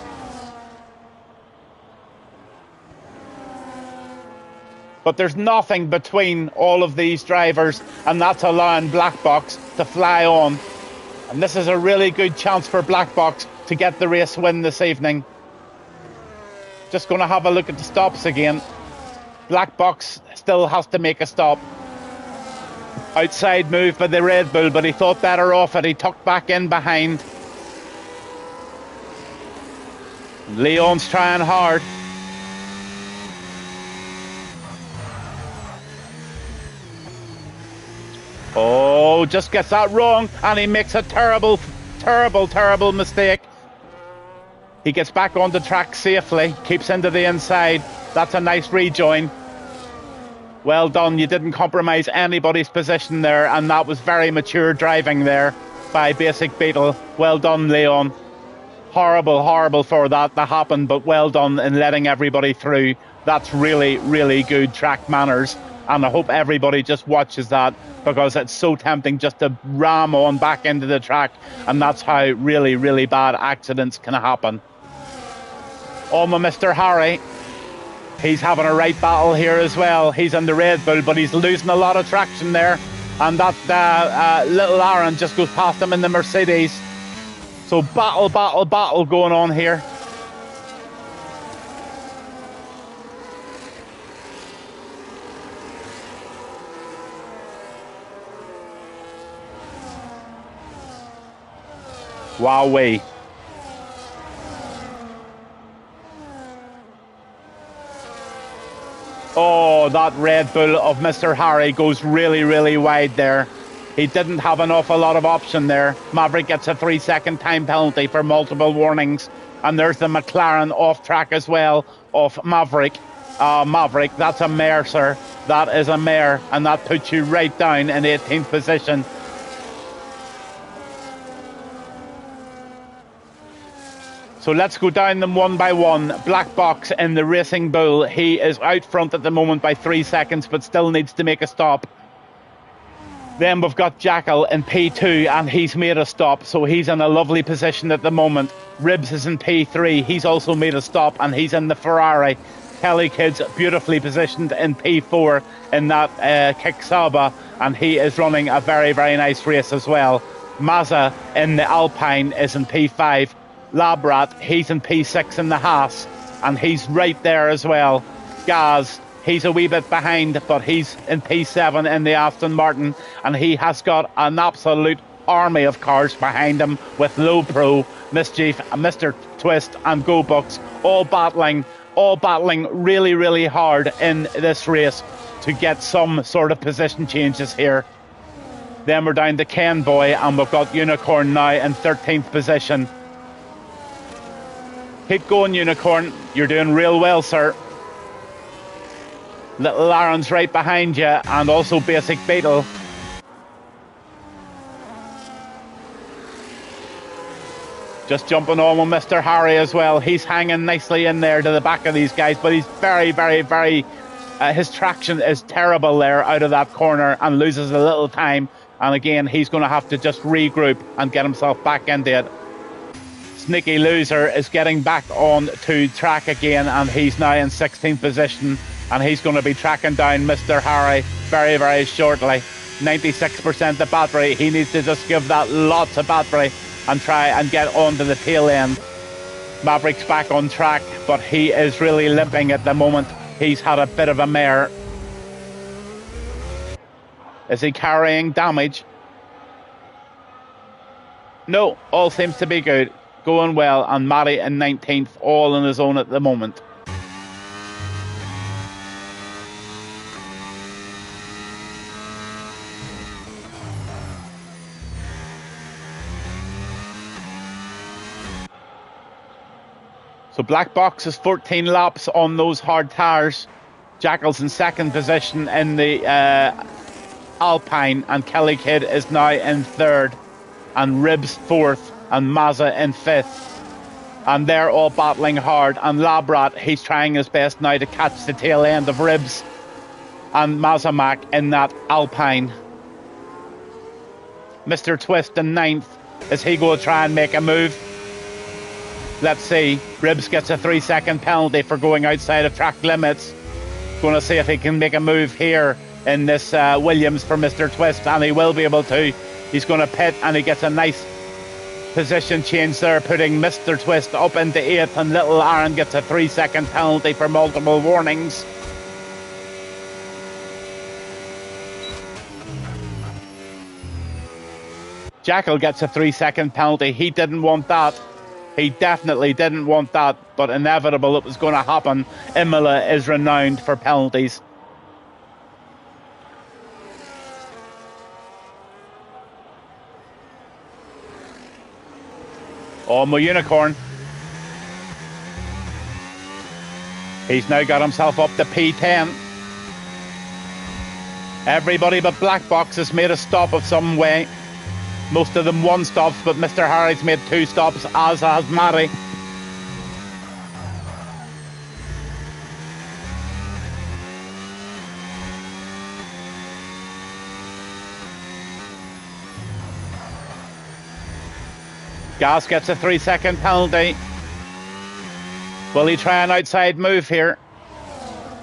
But there's nothing between all of these drivers. And that's allowing Black Box to fly on. And this is a really good chance for Black Box to get the race win this evening. Just going to have a look at the stops again. Black Box still has to make a stop. Outside move by the Red Bull, but he thought better of it. He tucked back in behind. Leon's trying hard. Oh, just gets that wrong and he makes a terrible mistake. He gets back on the track safely, keeps into the inside. That's a nice rejoin. Well done, you didn't compromise anybody's position there, and that was very mature driving there by Basic Beetle. Well done, Leon. Horrible for that to happen, but well done in letting everybody through. That's really good track manners, and I hope everybody just watches that, because it's so tempting just to ram on back into the track, and that's how really bad accidents can happen. On with Mr. Harry. He's having a right battle here as well. He's in the Red Bull, but he's losing a lot of traction there, and that little Aaron just goes past him in the Mercedes. So battle going on here. Wowee. Oh, that Red Bull of Mr. Harry goes really, really wide there. He didn't have an awful lot of option there. Maverick gets a 3-second time penalty for multiple warnings. And there's the McLaren off track as well of Maverick. Maverick, that's a mare, sir. That is a mare, and that puts you right down in 18th position. So let's go down them one by one. Black Box in the Racing Bull. He is out front at the moment by 3 seconds, but still needs to make a stop. Then we've got Jackal in P2, and he's made a stop, so he's in a lovely position at the moment. Ribs is in P3. He's also made a stop, and he's in the Ferrari. Kelly Kid's beautifully positioned in P4 in that Kicksaba, and he is running a very, very nice race as well. Mazza in the Alpine is in P5. Labrat, he's in P6 in the Haas, and he's right there as well. Gaz, he's a wee bit behind, but he's in P7 in the Aston Martin, and he has got an absolute army of cars behind him with Low Pro, Mischief, Mr. Twist, and Go Bucks all battling really, really hard in this race to get some sort of position changes here. Then we're down to Ken Boy, and we've got Unicorn now in 13th position. Keep going, Unicorn. You're doing real well, sir. Little Aaron's right behind you, and also Basic Beetle. Just jumping on with Mr. Harry as well. He's hanging nicely in there to the back of these guys, but he's very, very, very... his traction is terrible there out of that corner and loses a little time. And again, he's going to have to just regroup and get himself back into it. Sneaky Loser is getting back on to track again, and he's now in 16th position, and he's going to be tracking down Mr. Harry very, very shortly. 96% the battery. He needs to just give that lots of battery and try and get onto the tail end. Maverick's back on track, but he is really limping at the moment. He's had a bit of a mare. Is he carrying damage? No, all seems to be good. Going well, and Matty in 19th, all on his own at the moment. So Black Box is 14 laps on those hard tyres. Jackal's in second position in the Alpine, and Kelly Kid is now in third, and Ribs fourth, and Mazza in fifth. And they're all battling hard, and Labrat, he's trying his best now to catch the tail end of Ribs and Mazamak in that Alpine. Mr. Twist in ninth. Is he going to try and make a move? Let's see. Ribs gets a 3-second penalty for going outside of track limits. Going to see if he can make a move here in this Williams for Mr. Twist, and he will be able to. He's going to pit, and he gets a nice position change there, putting Mr. Twist up into 8th, and Little Aaron gets a 3-second penalty for multiple warnings. Jackal gets a 3-second penalty. He didn't want that. He definitely didn't want that, but inevitable it was going to happen. Imola is renowned for penalties. Oh, my Unicorn. He's now got himself up to P10. Everybody but Black Box has made a stop of some way. Most of them one stops, but Mr. Harry's made 2 stops, as has Matty. Gas gets a 3-second penalty. Will he try an outside move here?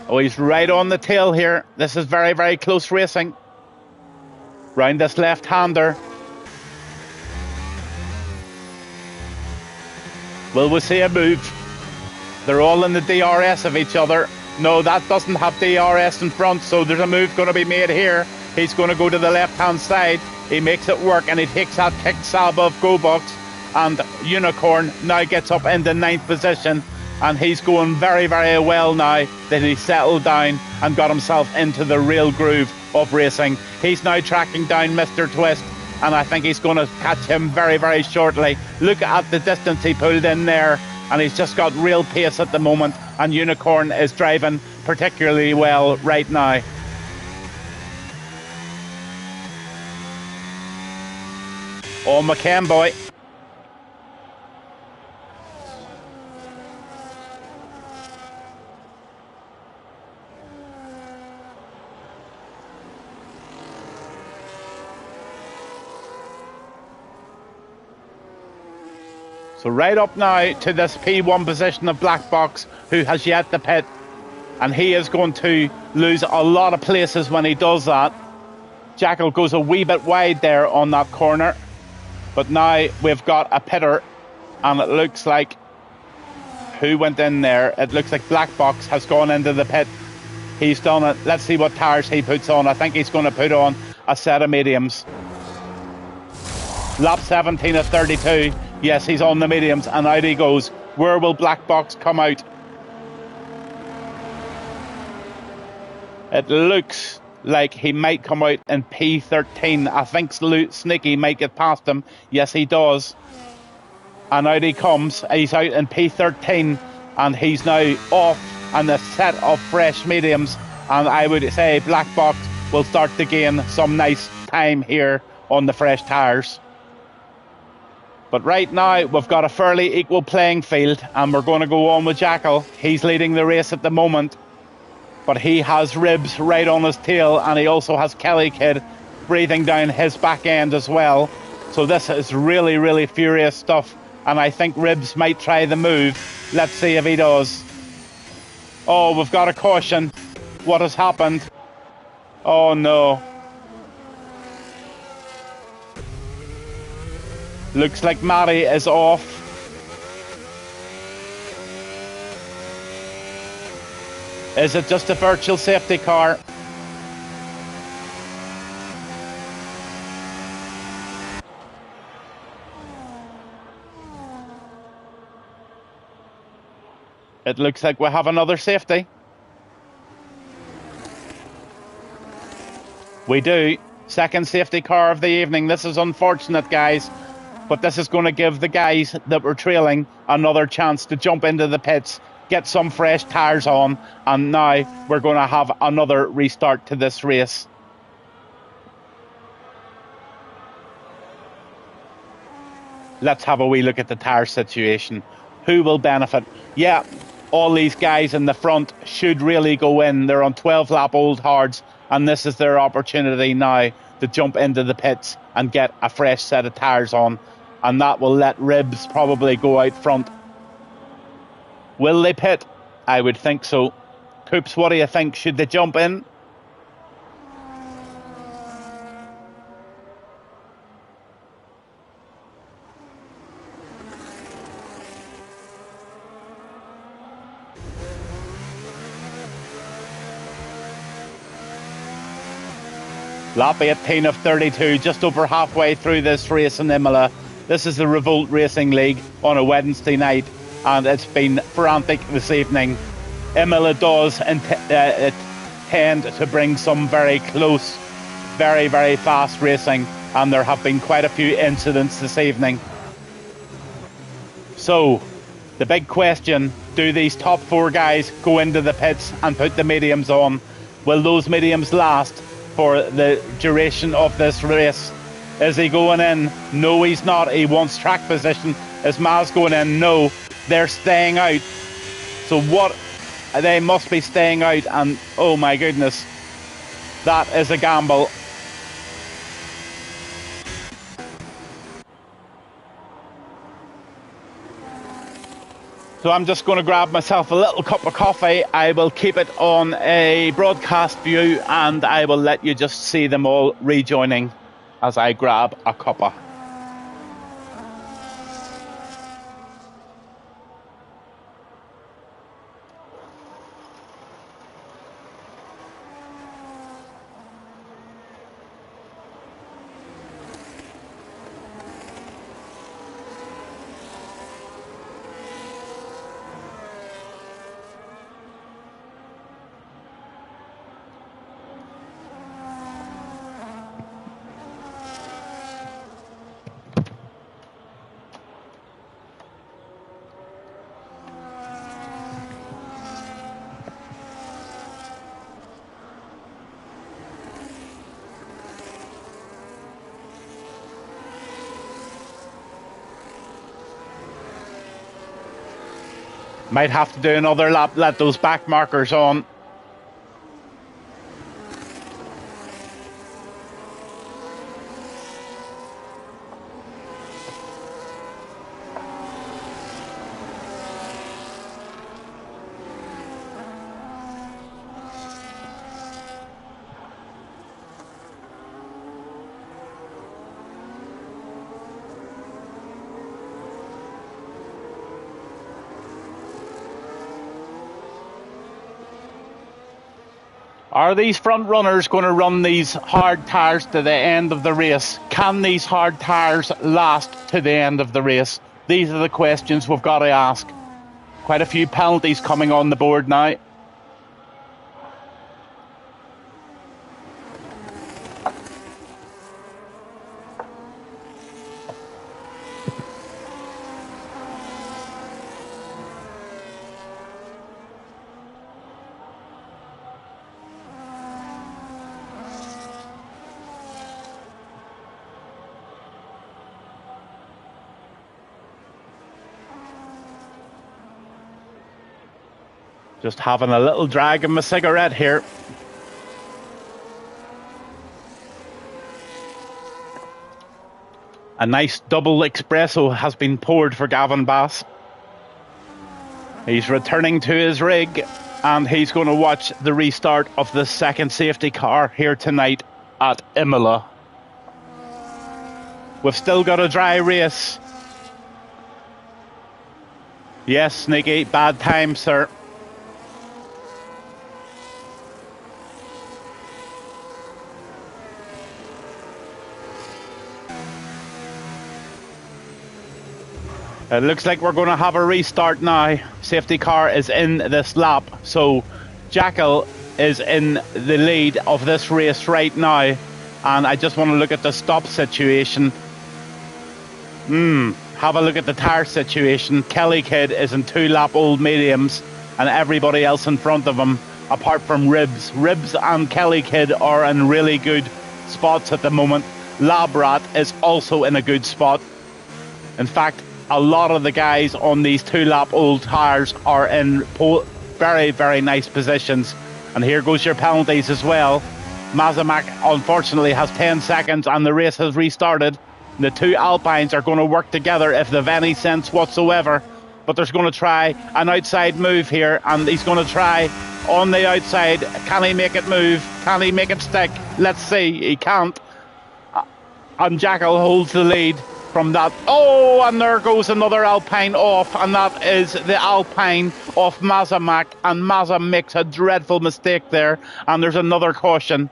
Oh, he's right on the tail here. This is very, very close racing. Round this left-hander. Will we see a move? They're all in the DRS of each other. No, that doesn't have DRS in front, so there's a move going to be made here. He's going to go to the left-hand side. He makes it work, and he takes that kick sab of Go Box. And Unicorn now gets up into 9th position, and he's going very, very well now that he's settled down and got himself into the real groove of racing. He's now tracking down Mr. Twist, and I think he's going to catch him very, very shortly. Look at the distance he pulled in there, and he's just got real pace at the moment, and Unicorn is driving particularly well right now. Oh, McCann boy. So right up now to this P1 position of Black Box, who has yet to pit, and he is going to lose a lot of places when he does that. Jackal goes a wee bit wide there on that corner, but now we've got a pitter, and it looks like who went in there? It looks like Black Box has gone into the pit. He's done it. Let's see what tires he puts on. I think he's going to put on a set of mediums. Lap 17 of 32. Yes, he's on the mediums, and out he goes. Where will Black Box come out? It looks like he might come out in P13. I think Sneaky might get past him. Yes, he does. And out he comes. He's out in P13, and he's now off on a set of fresh mediums. And I would say Black Box will start to gain some nice time here on the fresh tyres. But right now, we've got a fairly equal playing field, and we're going to go on with Jackal. He's leading the race at the moment, but he has Ribs right on his tail, and he also has Kelly Kid breathing down his back end as well. So this is really, really furious stuff, and I think Ribs might try the move. Let's see if he does. Oh, we've got a caution. What has happened? Oh, no. Looks like Matty is off. Is it just a virtual safety car? It looks like we have another safety. We do. Second safety car of the evening. This is unfortunate, guys. But this is going to give the guys that were trailing another chance to jump into the pits, get some fresh tyres on, and now we're going to have another restart to this race. Let's have a wee look at the tyre situation. Who will benefit? Yeah, all these guys in the front should really go in. They're on 12-lap old hards, and this is their opportunity now to jump into the pits and get a fresh set of tyres on. And that will let Ribs probably go out front. Will they pit? I would think so. Coops, what do you think? Should they jump in? Lap 18 of 32, just over halfway through this race in Imola. This is the Revolt Racing League on a Wednesday night, and it's been frantic this evening. Imola does tend to bring some very close, very, very fast racing, and there have been quite a few incidents this evening. So, the big question, do these top four guys go into the pits and put the mediums on? Will those mediums last for the duration of this race? Is he going in? No, he's not. He wants track position. Is Maz going in? No, they're staying out. So what? They must be staying out, and oh my goodness, that is a gamble. So I'm just going to grab myself a little cup of coffee. I will keep it on a broadcast view, and I will let you just see them all rejoining as I grab a cuppa. Might have to do another lap, let those back markers on. Are these front runners going to run these hard tyres to the end of the race? Can these hard tyres last to the end of the race? These are the questions we've got to ask. Quite a few penalties coming on the board now. Just having a little drag of my cigarette here. A nice double espresso has been poured for Gavin Bass. He's returning to his rig and he's going to watch the restart of the second safety car here tonight at Imola. We've still got a dry race. Yes, Sneaky, bad time, sir. It looks like we're going to have a restart now. Safety car is in this lap, so Jackal is in the lead of this race right now. And I just want to look at the stop situation. Have a look at the tyre situation. Kelly Kidd is in 2-lap old mediums, and everybody else in front of him, apart from Ribs. Ribs and Kelly Kidd are in really good spots at the moment. Labrat is also in a good spot. In fact, a lot of the guys on these 2-lap old tyres are in very, very nice positions. And here goes your penalties as well. Mazamak unfortunately has 10 seconds and the race has restarted. The two Alpines are going to work together if they've any sense whatsoever. But there's going to try an outside move here, and he's going to try on the outside. Can he make it move? Can he make it stick? Let's see. He can't. And Jackal holds the lead from that. Oh, and there goes another Alpine off, and that is the Alpine of Mazamak, and Maza makes a dreadful mistake there, and there's another caution.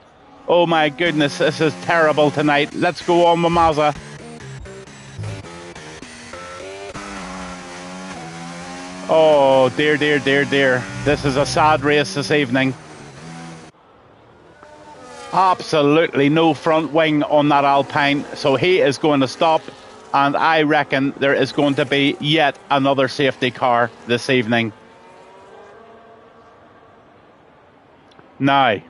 Oh my goodness, this is terrible tonight. Let's go on with Maza. Oh dear, dear, dear, dear. This is a sad race this evening. Absolutely no front wing on that Alpine, so he is going to stop, and I reckon there is going to be yet another safety car this evening. Now,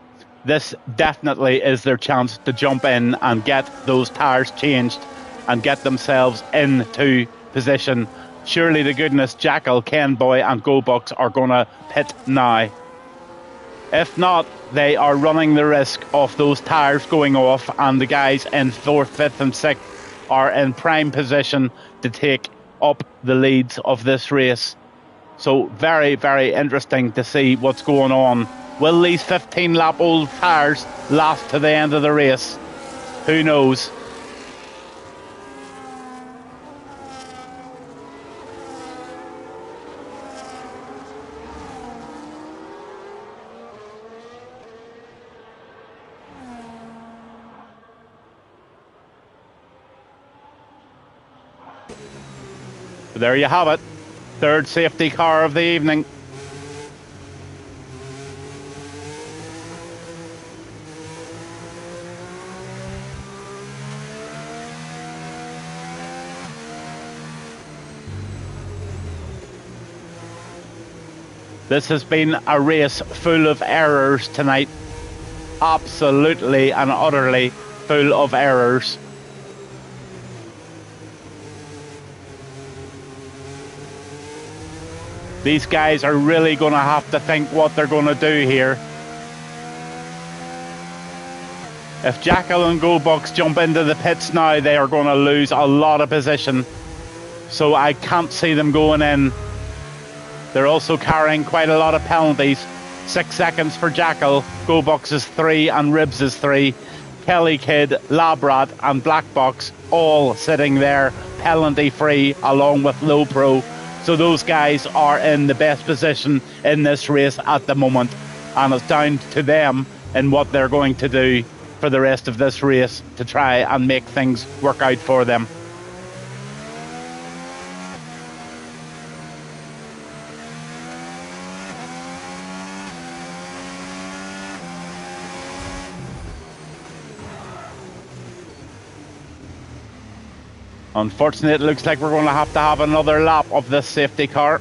this definitely is their chance to jump in and get those tyres changed and get themselves into position. Surely to goodness Jackal, Ken Boy and GoBucks are going to pit now. If not, they are running the risk of those tyres going off, and the guys in 4th, 5th and 6th are in prime position to take up the leads of this race. So very, very interesting to see what's going on. Will these 15-lap old tyres last to the end of the race? Who knows? There you have it. Third safety car of the evening. This has been a race full of errors tonight. Absolutely and utterly full of errors. These guys are really going to have to think what they're going to do here. If Jackal and Goldbox jump into the pits now, they are going to lose a lot of position. So I can't see them going in. They're also carrying quite a lot of penalties. 6 seconds for Jackal, Goldbox is 3 and Ribs is 3. Kelly Kid, Labrat and Black Box all sitting there penalty free along with Low Pro. So those guys are in the best position in this race at the moment, and it's down to them and what they're going to do for the rest of this race to try and make things work out for them. Unfortunately, it looks like we're going to have another lap of this safety car.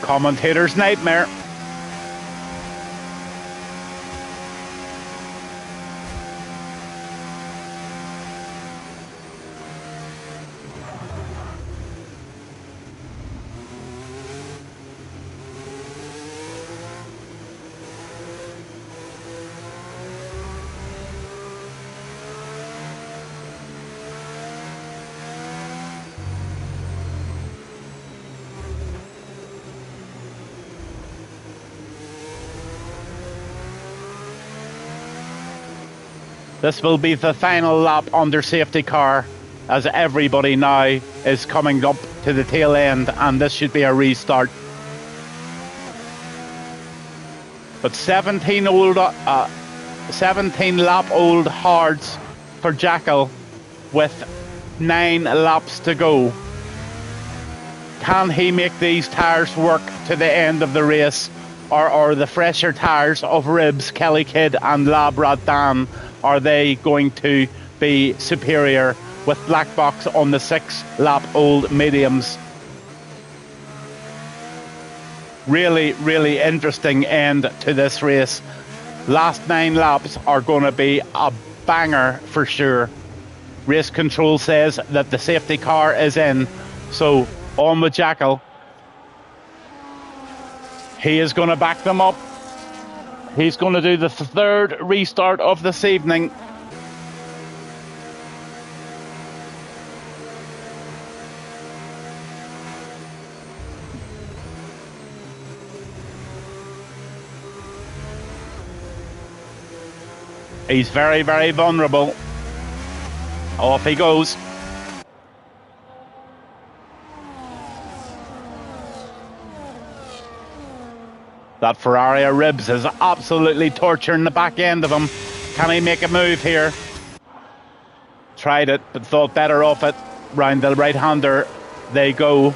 Commentator's nightmare. This will be the final lap on their safety car, as everybody now is coming up to the tail end, and this should be a restart. But 17 lap old hards for Jackal with 9 laps to go. Can he make these tyres work to the end of the race, or are the fresher tyres of Ribs, Kelly Kid and Labrat Dan, are they going to be superior with Black Box on the 6 lap old mediums? Really, really interesting end to this race. Last 9 laps are going to be a banger for sure. Race control says that the safety car is in, so on with Jackal. He is going to back them up. He's going to do the 3rd restart of this evening. He's very, very vulnerable. Off he goes. That Ferrari of Ribs is absolutely torturing the back end of him. Can he make a move here? Tried it, but thought better of it. Round the right-hander they go.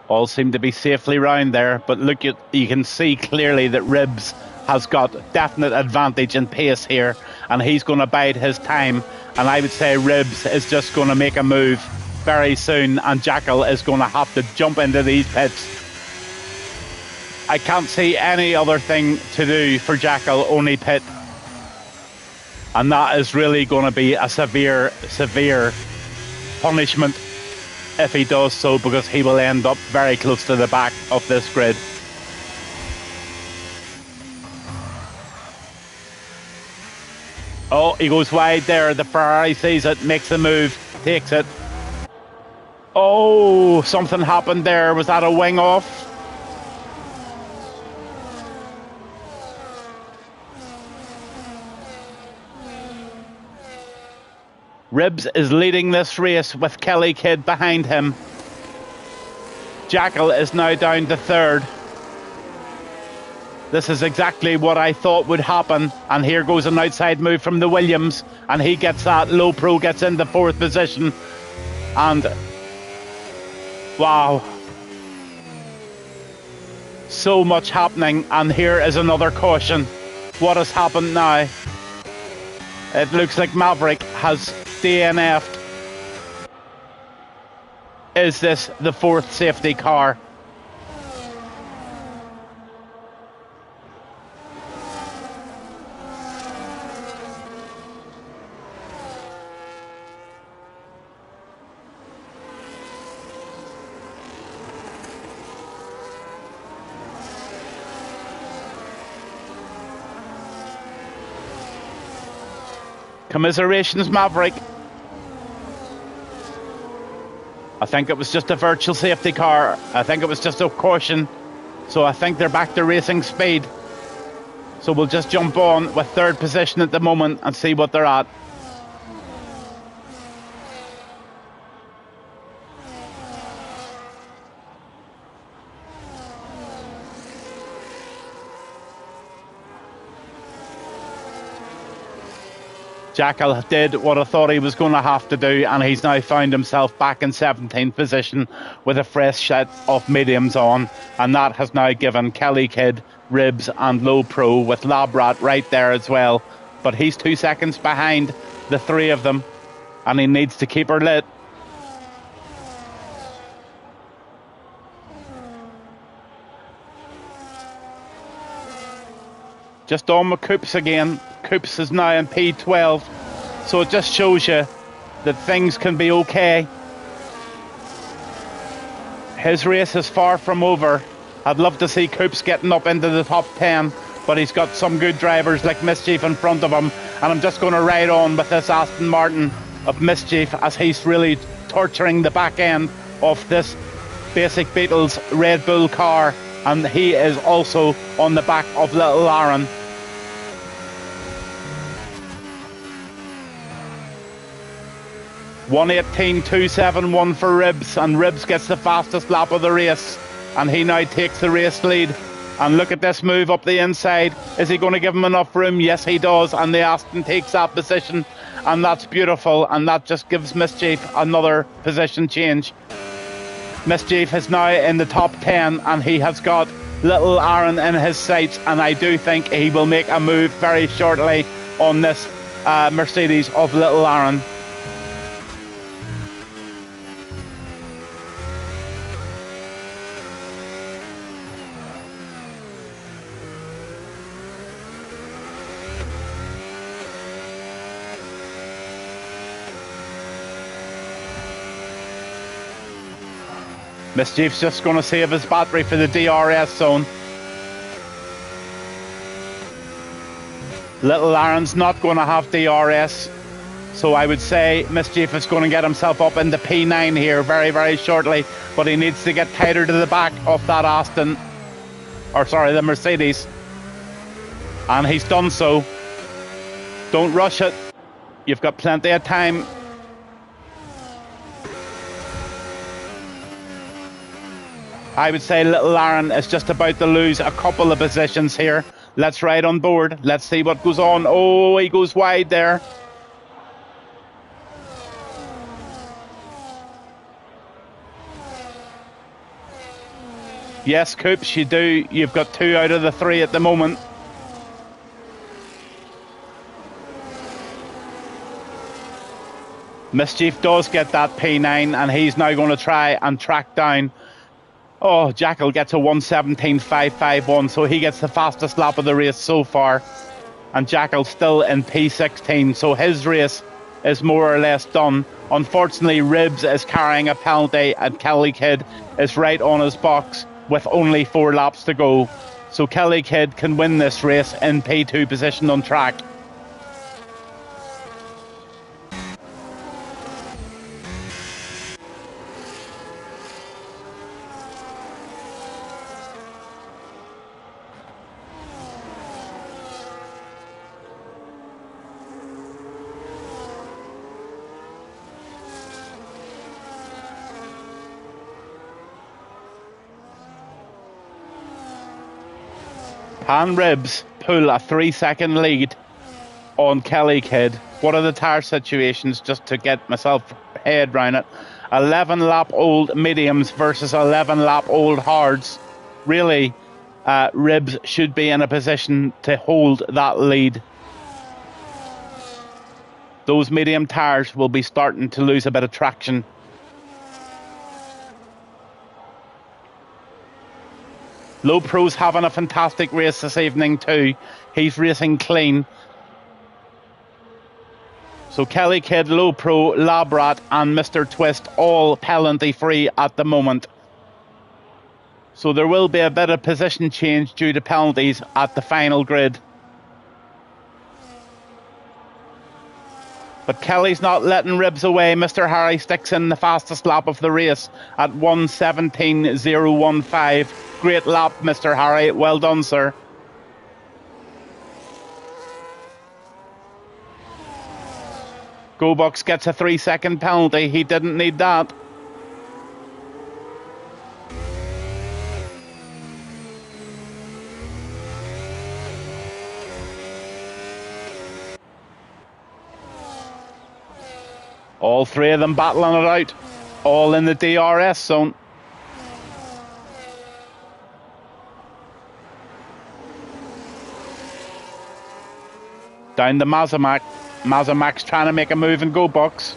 All seem to be safely round there, but look, you can see clearly that Ribs has got definite advantage in pace here, and he's going to bide his time, and I would say Ribs is just going to make a move very soon, and Jackal is going to have to jump into these pits. I can't see any other thing to do for Jackal, only pit, and that is really going to be a severe, severe punishment if he does so, because he will end up very close to the back of this grid. Oh, he goes wide there. The Ferrari sees it, makes the move, takes it. Oh, something happened there. Was that a wing off? Ribs is leading this race with Kelly Kid behind him. Jackal is now down to 3rd. This is exactly what I thought would happen. And here goes an outside move from the Williams. And he gets that. Low Pro gets into 4th position. And wow. So much happening, and here is another caution. What has happened now? It looks like Maverick has DNF'd. Is this the fourth safety car? Commiserations, Maverick. I think it was just a virtual safety car. I think it was just a caution. So I think they're back to racing speed. So we'll just jump on with third position at the moment and see what they're at. Jackal did what I thought he was going to have to do, and he's now found himself back in 17th position with a fresh set of mediums on, and that has now given Kelly Kidd, Ribs and Low Pro with Labrat right there as well. But he's 2 seconds behind the three of them, and he needs to keep her lit. Just on with Coops again. Coops is now in P12, so it just shows you that things can be okay. His race is far from over. I'd love to see Coops getting up into the top 10, but he's got some good drivers like Mischief in front of him, and I'm just going to ride on with this Aston Martin of Mischief as he's really torturing the back end of this Basic Beatles Red Bull car, and he is also on the back of Little Aaron. .118.271 for Ribs, and Ribs gets the fastest lap of the race, and he now takes the race lead. And look at this move up the inside. Is he going to give him enough room? Yes, he does, and the Aston takes that position, and that's beautiful, and that just gives Mischief another position change. Mischief is now in the top 10, and he has got Little Aaron in his sights, and I do think he will make a move very shortly on this Mercedes of Little Aaron. Mischief's just going to save his battery for the DRS zone. Little Aaron's not going to have DRS, so I would say Mischief is going to get himself up into P9 here very, very shortly, but he needs to get tighter to the back of that Aston, or sorry, the Mercedes, and he's done so. Don't rush it. You've got plenty of time. I would say Little Aaron is just about to lose a couple of positions here. Let's ride on board. Let's see what goes on. Oh, he goes wide there. Yes, Coops, you do. You've got 2 out of the 3 at the moment. Mischief does get that P9, and he's now going to try and track down. Oh, Jackal gets a 1:17.551, so he gets the fastest lap of the race so far. And Jackal's still in P16, so his race is more or less done. Unfortunately, Ribs is carrying a penalty, and Kelly Kidd is right on his box with only 4 laps to go. So Kelly Kidd can win this race in P2 position on track. Can Ribs pull a 3-second lead on Kelly Kidd? What are the tyre situations, just to get myself head round it? 11 lap old mediums versus 11 lap old hards. Really, Ribs should be in a position to hold that lead. Those medium tyres will be starting to lose a bit of traction. Low Pro's having a fantastic race this evening too. He's racing clean. So Kelly Kidd, Low Pro, Labrat and Mr. Twist all penalty free at the moment. So there will be a bit of position change due to penalties at the final grid. But Kelly's not letting Ribs away. Mr. Harry sticks in the fastest lap of the race at 1:17.015. Great lap, Mr. Harry. Well done, sir. GoBox gets a 3-second penalty. He didn't need that. All three of them battling it out. All in the DRS zone. Down to Mazamak. Mazamak's trying to make a move in GoBox.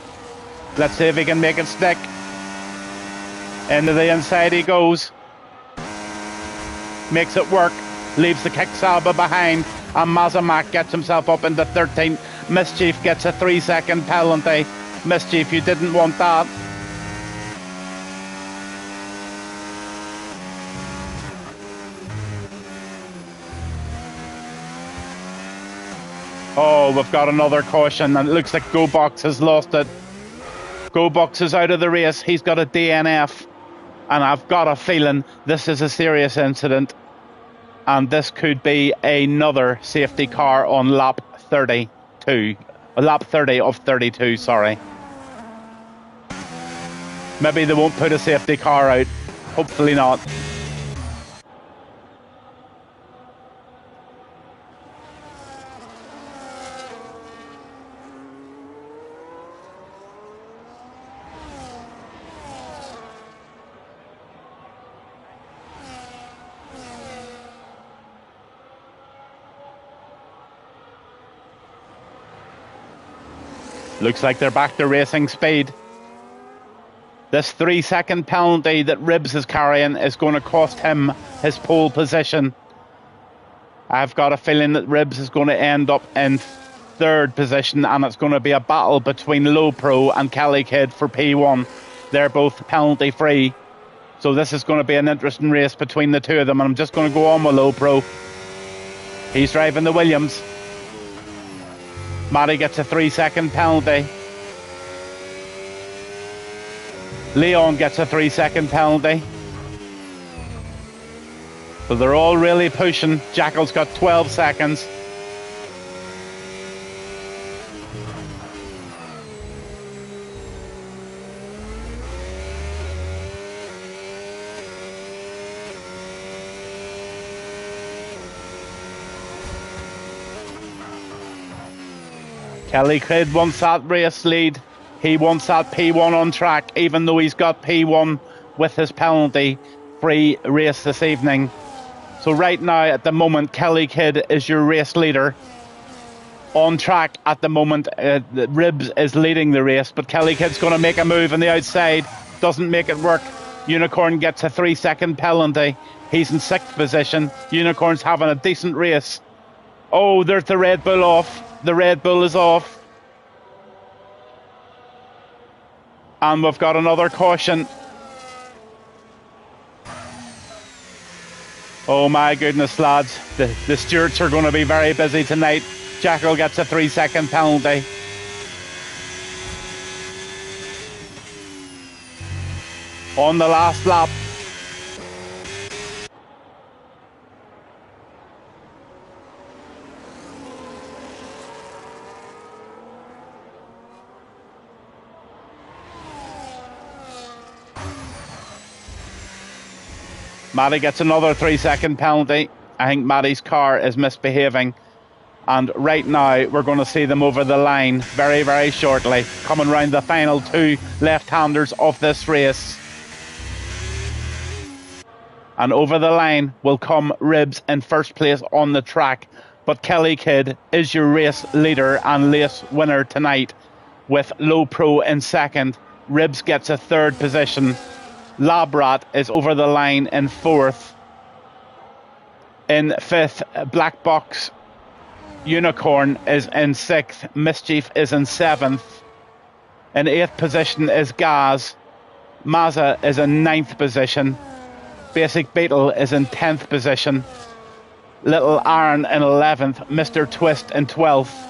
Let's see if he can make it stick. Into the inside he goes. Makes it work. Leaves the Kick-Saba behind. And Mazamak gets himself up into 13th. Mischief gets a 3-second penalty. Mischief, you didn't want that. Oh, we've got another caution, and it looks like GoBox has lost it. GoBox is out of the race. He's got a DNF, and I've got a feeling this is a serious incident, and this could be another safety car on lap 32. Lap 30 of 32, sorry. Maybe they won't put a safety car out. Hopefully not. Looks like they're back to racing speed. This 3-second penalty that Ribs is carrying is going to cost him his pole position. I've got a feeling that Ribs is going to end up in 3rd position, and it's going to be a battle between Low Pro and Kelly Kidd for P1. They're both penalty free. So this is going to be an interesting race between the two of them, and I'm just going to go on with Low Pro. He's driving the Williams. Matty gets a 3-second penalty. Leon gets a 3-second penalty. So they're all really pushing. Jackal's got 12 seconds. Kelly Kidd wants that race lead. He wants that P1 on track, even though he's got P1 with his penalty-free race this evening. So right now, at the moment, Kelly Kidd is your race leader. On track at the moment, Ribs is leading the race, but Kelly Kidd's going to make a move on the outside. Doesn't make it work. Unicorn gets a 3-second penalty. He's in 6th position. Unicorn's having a decent race. Oh, there's the Red Bull off. The Red Bull is off. And we've got another caution. Oh my goodness, lads. The stewards are going to be very busy tonight. Jackal gets a 3-second penalty. On the last lap. Matty gets another 3-second penalty. I think Matty's car is misbehaving. And right now, we're going to see them over the line very, very shortly. Coming round the final 2 left-handers of this race. And over the line will come Ribs in first place on the track. But Kelly Kidd is your race leader and race winner tonight, with Low Pro in second. Ribs gets a third position. Labrat is over the line in fourth. In fifth, Black Box Unicorn is in sixth. Mischief is in seventh. In eighth position is Gaz. Mazza is in ninth position. Basic Beetle is in 10th position. Little Aaron in 11th. Mr. Twist in 12th.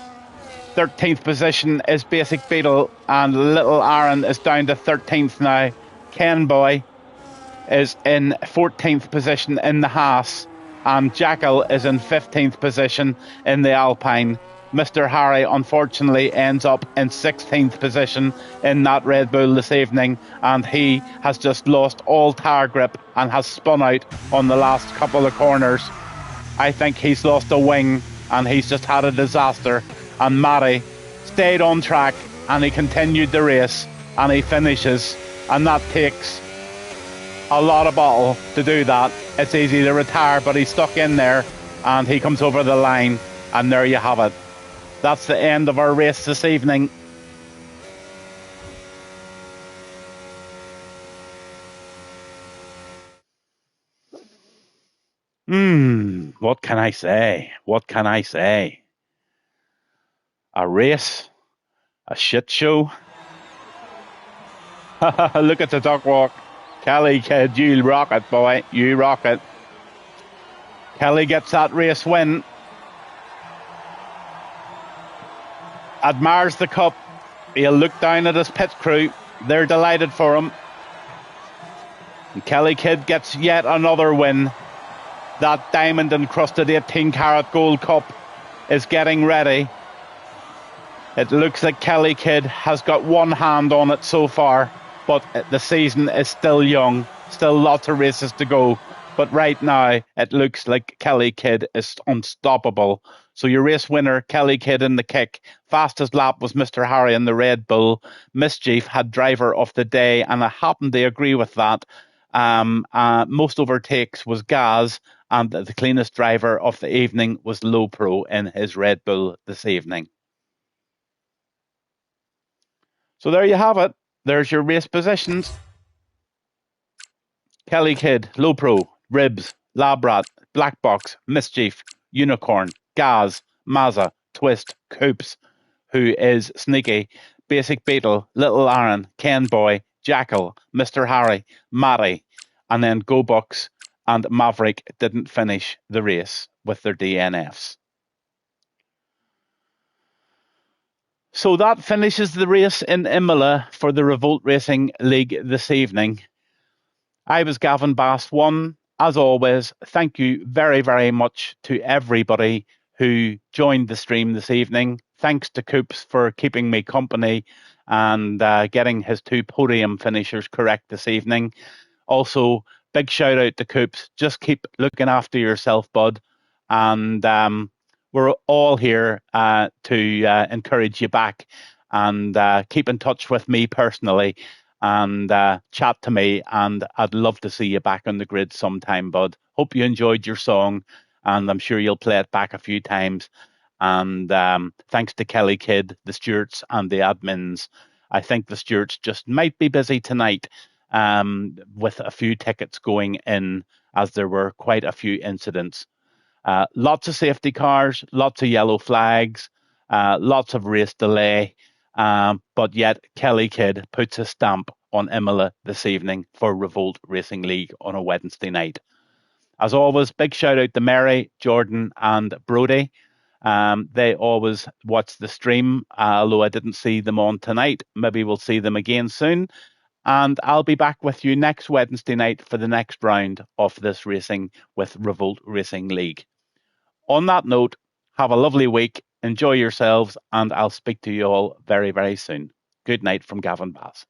13th position is Basic Beetle, and Little Aaron is down to 13th now. Ken Boy is in 14th position in the Haas, and Jackal is in 15th position in the Alpine. Mr. Harry unfortunately ends up in 16th position in that Red Bull this evening, and he has just lost all tire grip and has spun out on the last couple of corners. I think he's lost a wing and he's just had a disaster. And Matty stayed on track and he continued the race and he finishes, and that takes a lot of bottle to do that. It's easy to retire, but he's stuck in there and he comes over the line, and there you have it. That's the end of our race this evening. What can I say? What can I say? A race, a shit show. Look at the duck walk. Kelly Kidd, you rock it, boy. You rock it. Kelly gets that race win. Admires the cup. He'll look down at his pit crew. They're delighted for him. And Kelly Kidd gets yet another win. That diamond encrusted 18-carat gold cup is getting ready. It looks like Kelly Kidd has got one hand on it so far, but the season is still young. Still lots of races to go. But right now, it looks like Kelly Kidd is unstoppable. So your race winner, Kelly Kidd in the kick. Fastest lap was Mr. Harry in the Red Bull. Mischief had driver of the day, and I happen to agree with that. Most overtakes was Gaz, and the cleanest driver of the evening was Low Pro in his Red Bull this evening. So there you have it. There's your race positions. Kelly Kidd, Low Pro, Ribs, Labrat, Black Box, Mischief, Unicorn, Gaz, Mazza, Twist, Coops, who is Sneaky, Basic Beetle, Little Aaron, Ken Boy, Jackal, Mr. Harry, Matty, and then Go Bucks and Maverick didn't finish the race with their DNFs. So that finishes the race in Imola for the Revolt Racing League this evening. I was Gavin Bass 1. As always, thank you very, very much to everybody who joined the stream this evening. Thanks to Coops for keeping me company and getting his 2 podium finishers correct this evening. Also, big shout out to Coops. Just keep looking after yourself, bud. And we're all here to encourage you back and keep in touch with me personally and chat to me. And I'd love to see you back on the grid sometime, bud. Hope you enjoyed your song, and I'm sure you'll play it back a few times. And thanks to Kelly Kidd, the stewards and the admins. I think the stewards just might be busy tonight with a few tickets going in, as there were quite a few incidents. Lots of safety cars, lots of yellow flags, lots of race delay. But yet Kelly Kidd puts a stamp on Imola this evening for Revolt Racing League on a Wednesday night. As always, big shout out to Mary, Jordan and Brody. They always watch the stream, although I didn't see them on tonight. Maybe we'll see them again soon. And I'll be back with you next Wednesday night for the next round of this racing with Revolt Racing League. On that note, have a lovely week. Enjoy yourselves, and I'll speak to you all very, very soon. Good night from Gavin Bass.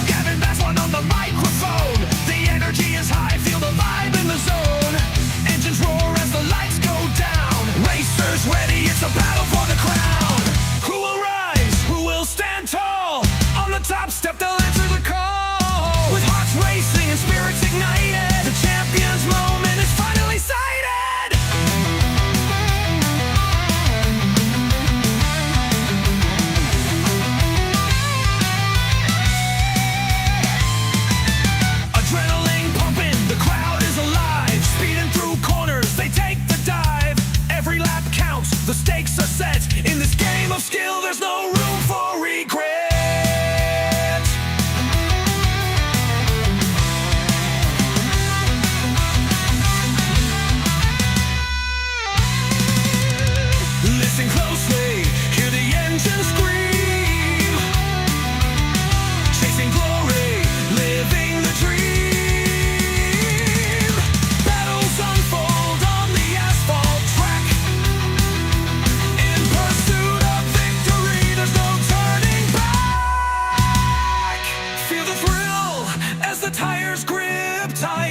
Gavin Bass one on the microphone. The energy is high, feel the vibe in the zone.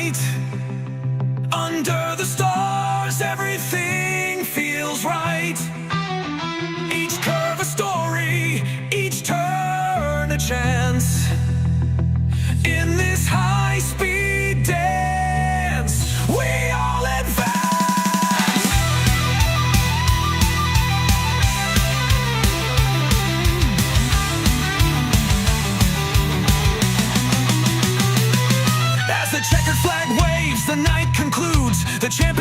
night. Under the stars, everything feels right. Each curve a story, each turn a chance. In this high-speed dance, we all advance. As the checkered flag waves, the night concludes. The champion